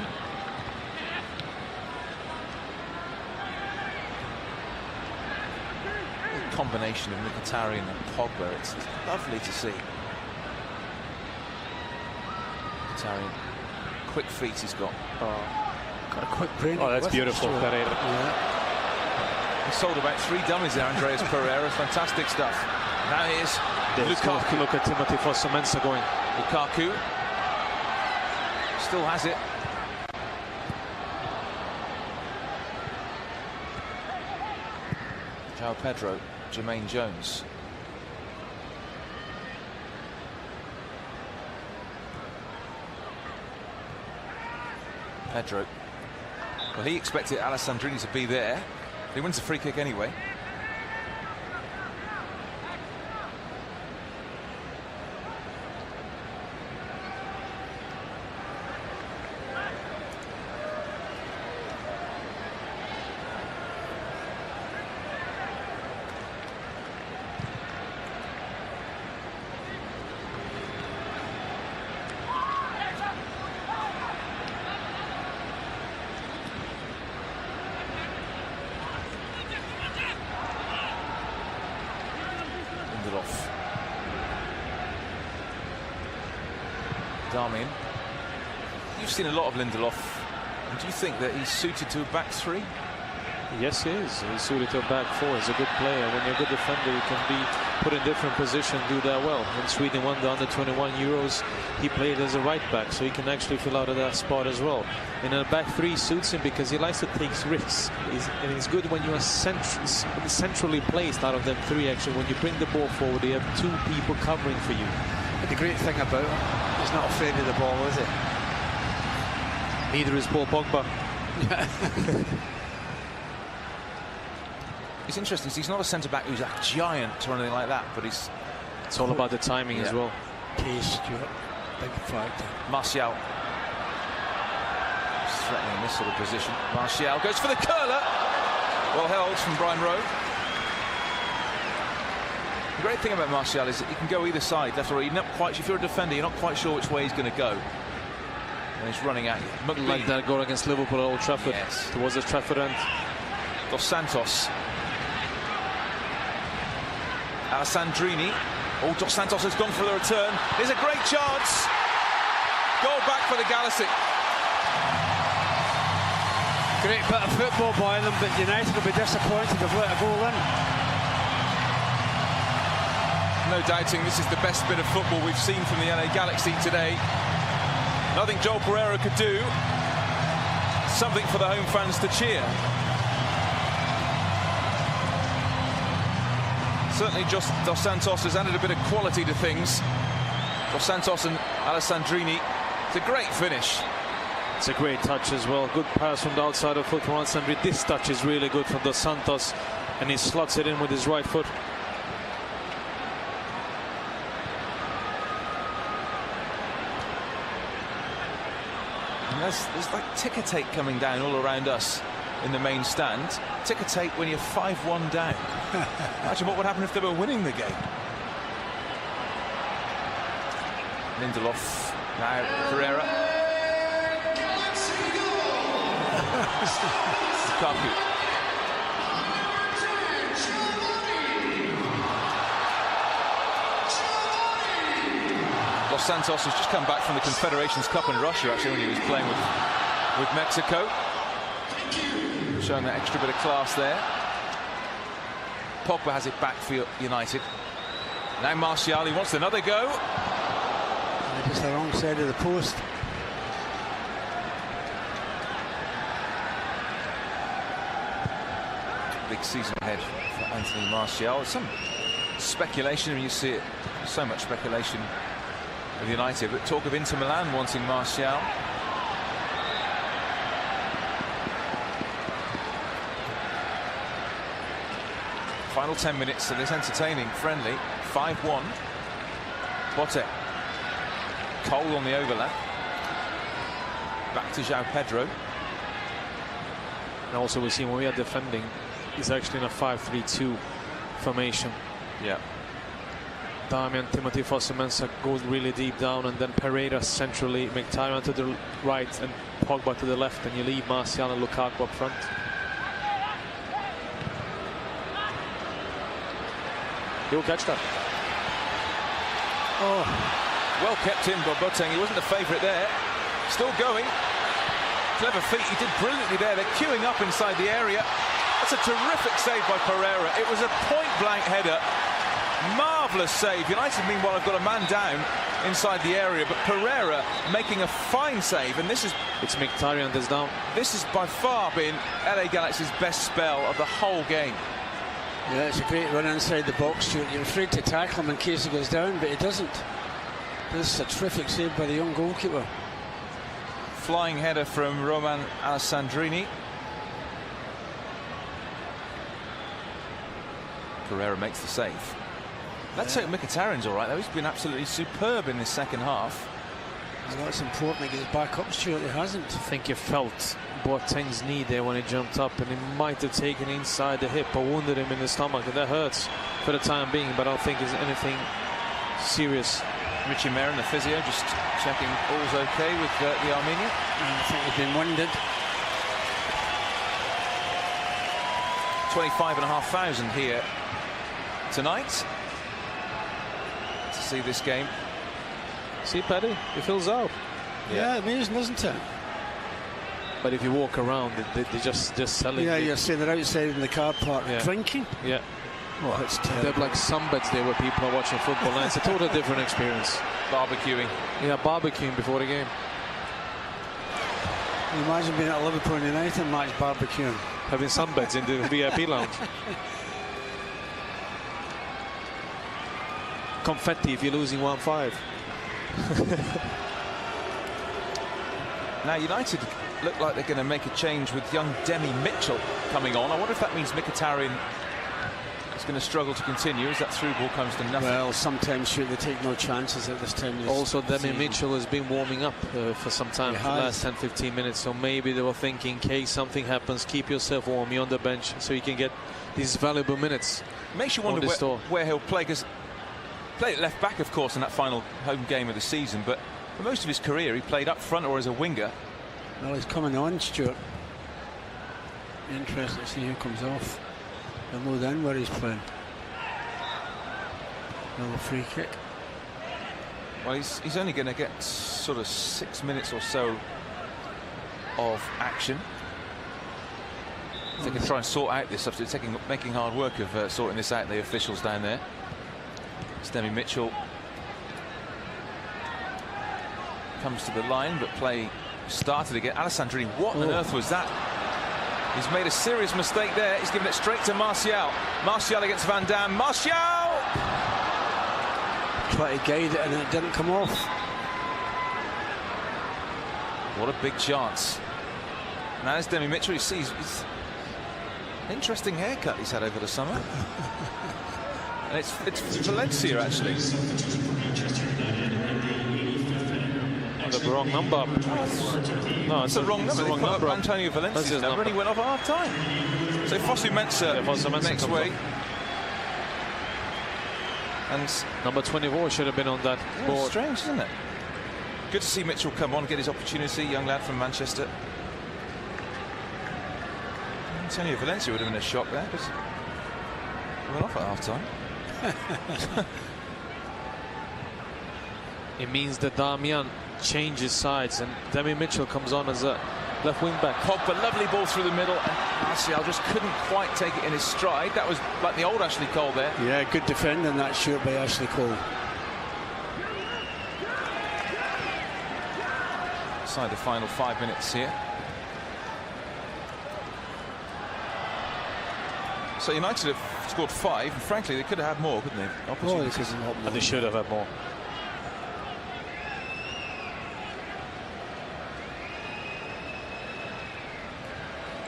combination of Mkhitaryan and Pogba, it's lovely to see. Mkhitaryan, quick feet he's got. Got a quick brain. Oh, that's beautiful, Pereira. Yeah. He sold about 3 dummies there, Andreas Pereira. Fantastic stuff. Now here's Lukaku. Look at Timothy Fosu-Mensah going. Lukaku still has it. João Pedro, Jermaine Jones. Pedro. Well, he expected Alessandrini to be there. He wins the free kick anyway. Darmian. You've seen a lot of Lindelof. And do you think that he's suited to a back three? Yes, he is. He's suited to a back four. He's a good player. When you're a good defender, you can be put in different positions, do that well. When Sweden won the under-21 Euros, he played as a right back, so he can actually fill out of that spot as well. And a back three suits him because he likes to take risks. And it's good when you are centrally placed out of them three. Actually, when you bring the ball forward, you have 2 people covering for you. But the great thing about him, he's not afraid of the ball, is it? Neither is Paul Pogba. It's interesting. He's not a centre-back who's a giant or anything like that, but it's all about the timing as well. Pace, Stuart. Big factor. Martial. He's threatening this sort of position. Martial goes for the curler. Well held from Brian Rowe. The great thing about Martial is that he can go either side, left or right. You're not quite, if you're a defender, you're not quite sure which way he's going to go. And he's running at you. Like that goal against Liverpool at Old Trafford. Yes. Towards the Trafford end. Dos Santos. Alessandrini. Oh, Dos Santos has gone for the return. There's a great chance. Goal back for the Galaxy. Great bit of football by them, but United will be disappointed they've let a goal in. No doubting this is the best bit of football we've seen from the LA Galaxy today. Nothing Joel Pereira could do. Something for the home fans to cheer. Certainly just Dos Santos has added a bit of quality to things. Dos Santos and Alessandrini. It's a great finish. It's a great touch as well. Good pass from the outside of foot from Alessandrini. This touch is really good from Dos Santos, and he slots it in with his right foot. And there's like ticker tape coming down all around us in the main stand. Ticker tape when you're 5-1 down. Imagine what would happen if they were winning the game. Lindelof, now Pereira. Lukaku. Dos Santos has just come back from the Confederations Cup in Russia, actually, when he was playing with Mexico. Showing that extra bit of class there. Pogba has it back for United. Now Martial, he wants another go. Just the wrong side of the post. Big season ahead for Anthony Martial. Some speculation, and you see it, so much speculation with United, but talk of Inter Milan wanting Martial. Final 10 minutes of this entertaining friendly. 5-1. Botte. Cole on the overlap. Back to João Pedro. And also we see when we are defending, he's actually in a 5-3-2 formation. Yeah. Darmian, Timothy Fosu-Mensah goes really deep down, and then Pereira centrally, Mkhitaryan to the right and Pogba to the left, and you leave Martial and Lukaku up front. He'll catch that. Oh, well kept in by Boateng. He wasn't the favourite there. Still going. Clever feet. He did brilliantly there. They're queuing up inside the area. That's a terrific save by Pereira. It was a point-blank header. Marvellous save. United, meanwhile, have got a man down inside the area, but Pereira making a fine save. And this is... It's Mkhitaryan that's down. This has by far been LA Galaxy's best spell of the whole game. Yeah, it's a great run inside the box, Stuart. You're afraid to tackle him in case he goes down, but he doesn't. This is a terrific save by the young goalkeeper. Flying header from Roman Alessandrini. Pereira makes the save. Let's say Mkhitaryan's all right, though. He's been absolutely superb in this second half. Well, that's important to get his back up, Stuart. He hasn't. I think you felt Boateng's knee there when he jumped up, and he might have taken inside the hip or wounded him in the stomach, and that hurts for the time being, but I don't think there's anything serious. Richie Merrin, the physio, just checking all's okay with the Armenian. I think he's been winded. 25,500 here tonight to see this game. See, Paddy, it fills out. Yeah, amazing, isn't it? But if you walk around, they're just selling. Yeah, you're saying they're outside in the car park drinking. Yeah. Oh, it's terrible. They're like sunbeds there where people are watching football. Now it's a totally different experience. Barbecuing. Yeah, barbecuing before the game. Can you imagine being at a Liverpool United match barbecuing? Having sunbeds in the VIP lounge. Confetti if you're losing 1-5. Now United look like they're going to make a change with young Demi Mitchell coming on. I wonder if that means Mkhitaryan is going to struggle to continue as that through ball comes to nothing. Well, sometimes they take no chances at this time. Also, Demi Mitchell has been warming up for some time, for the last 10-15 minutes. So maybe they were thinking, in case something happens, keep yourself warm. You're on the bench, so you can get these valuable minutes. Makes you wonder where he'll play, because played at left back, of course, in that final home game of the season. But for most of his career, he played up front or as a winger. Well, he's coming on, Stuart. Interesting to see who comes off. They'll know then where he's playing. Another free kick. Well, he's only going to get sort of 6 minutes or so of action. They can try and sort out this stuff. It's making hard work of sorting this out, the officials down there. It's Demi Mitchell comes to the line, but play started again. Alessandrini, what on earth was that? He's made a serious mistake there. He's given it straight to Martial. Martial against Van Dam. Martial! Tried to guide it and it didn't come off. What a big chance. Now there's Demi Mitchell. You see, he's interesting haircut he's had over the summer. And it's Valencia, actually. The wrong number. No, it's the wrong number. They put up Antonio Valencia's number and he went off at half time. So Fosu Mensah next way. And number 24 should have been on that board. Strange, isn't it? Good to see Mitchell come on, get his opportunity. Young lad from Manchester. Antonio Valencia would have been a shock there, because he went off at half time. It means that Damian changes sides and Demi Mitchell comes on as a left wing back. Pogba, lovely ball through the middle, and Martial just couldn't quite take it in his stride. That was like the old Ashley Cole there. Yeah, good defending that shoot by Ashley Cole. Inside the final 5 minutes here. So United have scored 5, and frankly they could have had more, couldn't they? Opportunities. And they should have had more.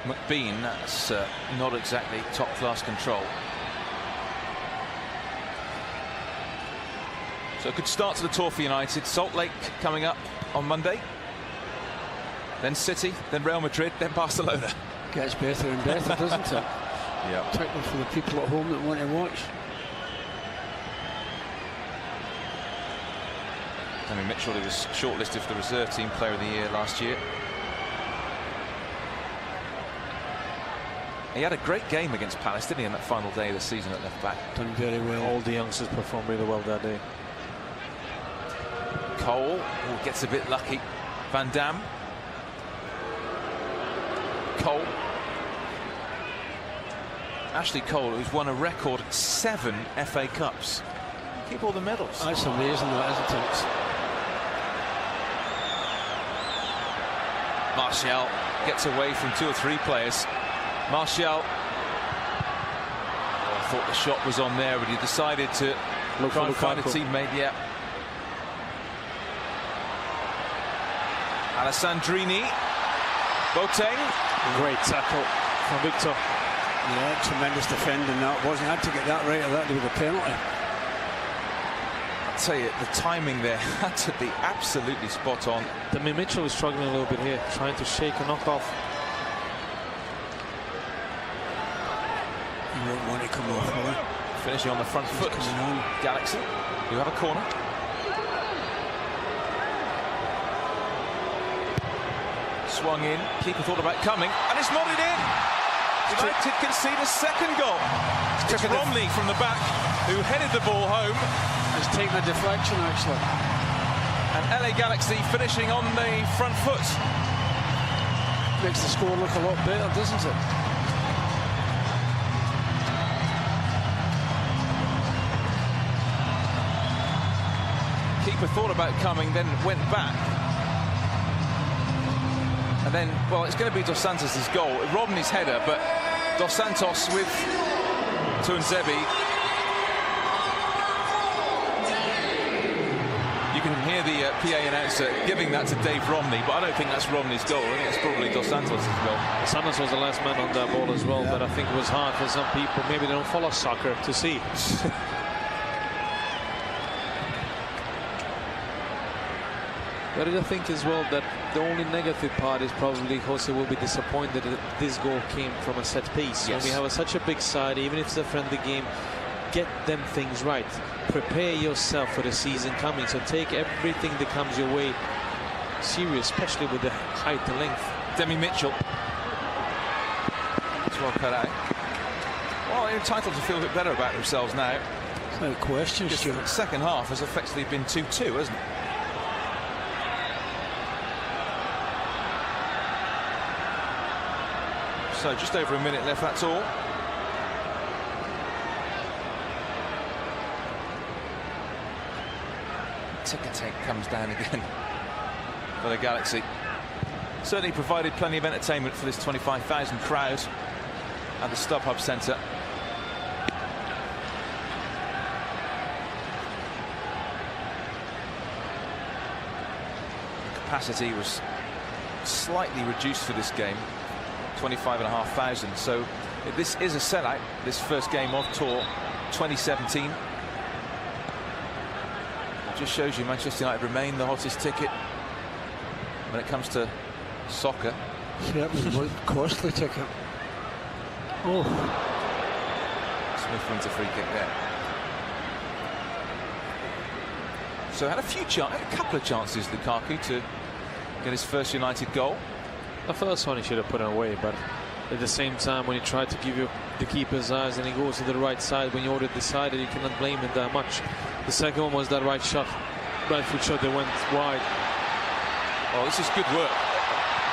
McBean, that's not exactly top-class control. So a good start to the tour for United. Salt Lake coming up on Monday. Then City, then Real Madrid, then Barcelona. Gets better and better, doesn't it? Yeah. Particularly for the people at home that want to watch. Demi Mitchell, who was shortlisted for the reserve team player of the year last year. He had a great game against Palace, didn't he, in that final day of the season at left back? Done very well. All the youngsters performed really well that day. Cole gets a bit lucky. Van Dam. Cole. Ashley Cole, who's won a record 7 FA Cups. Keep all the medals. That's amazing, that, isn't it? Martial gets away from 2 or 3 players. Martial. I thought the shot was on there, but he decided to try and find a teammate. Yeah. Alessandrini. Boateng. Great tackle from Victor. Yeah, tremendous defending that. Wasn't had to get that right, or that would be a penalty. I'll tell you, the timing there had to be absolutely spot on. Demi Mitchell was struggling a little bit here, trying to shake a knockoff. He won't want to come off, will he? Finishing on the front foot. Galaxy, who have a corner. Swung in, keeper thought about coming, and it's nodded in. United concede a second goal. It's Romney from the back who headed the ball home. It's taken a deflection, actually. And LA Galaxy finishing on the front foot. Makes the score look a lot better, doesn't it? Keeper thought about coming, then went back. And then, well, it's going to be Dos Santos' goal. Robney's header, but Dos Santos with Tuanzebe. You can hear the PA announcer giving that to Dave Romney, but I don't think that's Romney's goal. I think it's probably Dos Santos' goal. Santos was the last man on that ball as well, but I think it was hard for some people. Maybe they don't follow soccer to see. But I think as well that the only negative part is probably Jose will be disappointed that this goal came from a set piece. Yes. When we have such a big side, even if it's a friendly game, get them things right. Prepare yourself for the season coming. So take everything that comes your way serious, especially with the height and length. Demi Mitchell. It's well cut out. Well, they're entitled to feel a bit better about themselves now. No question, Stuart. The second half has effectively been 2-2, hasn't it? So just over a minute left, that's all. Ticker tape comes down again for the Galaxy. Certainly provided plenty of entertainment for this 25,000 crowd at the StubHub Centre. The capacity was slightly reduced for this game. 25,500. So this is a sellout, this first game of Tour 2017. It just shows you Manchester United remain the hottest ticket when it comes to soccer. Yeah, it was a costly ticket. Oh. Smith wins a free kick there. So had a couple of chances, Lukaku, to get his first United goal. The first one he should have put away, but at the same time, when he tried to give you the keeper's eyes and he goes to the right side when you already decided, you cannot blame him that much. The second one was that right foot shot that went wide. Oh, this is good work.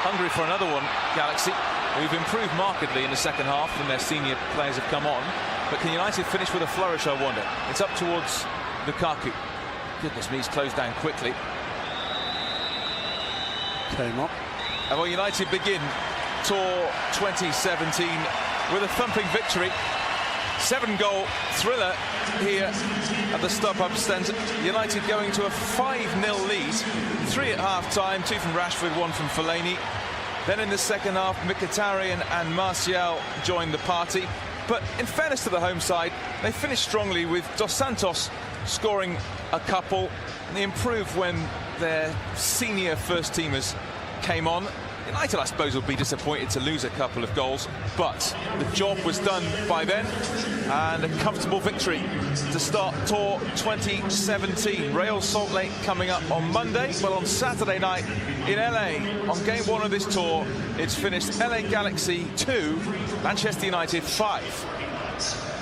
Hungry for another one, Galaxy. We've improved markedly in the second half when their senior players have come on. But can United finish with a flourish, I wonder? It's up towards Lukaku. Goodness me, he's closed down quickly. Time up. And well, United begin Tour 2017 with a thumping victory. 7-goal thriller here at the StubHub Centre. United going to a 5-0 lead. 3 at half-time, 2 from Rashford, 1 from Fellaini. Then in the second half, Mkhitaryan and Martial joined the party. But in fairness to the home side, they finished strongly with Dos Santos scoring a couple. And they improved when their senior first-teamers came on. United, I suppose, will be disappointed to lose a couple of goals, but the job was done by then, and a comfortable victory to start Tour 2017. Real Salt Lake coming up on Monday. Well, on Saturday night in LA, on game 1 of this tour, it's finished LA Galaxy 2, Manchester United 5.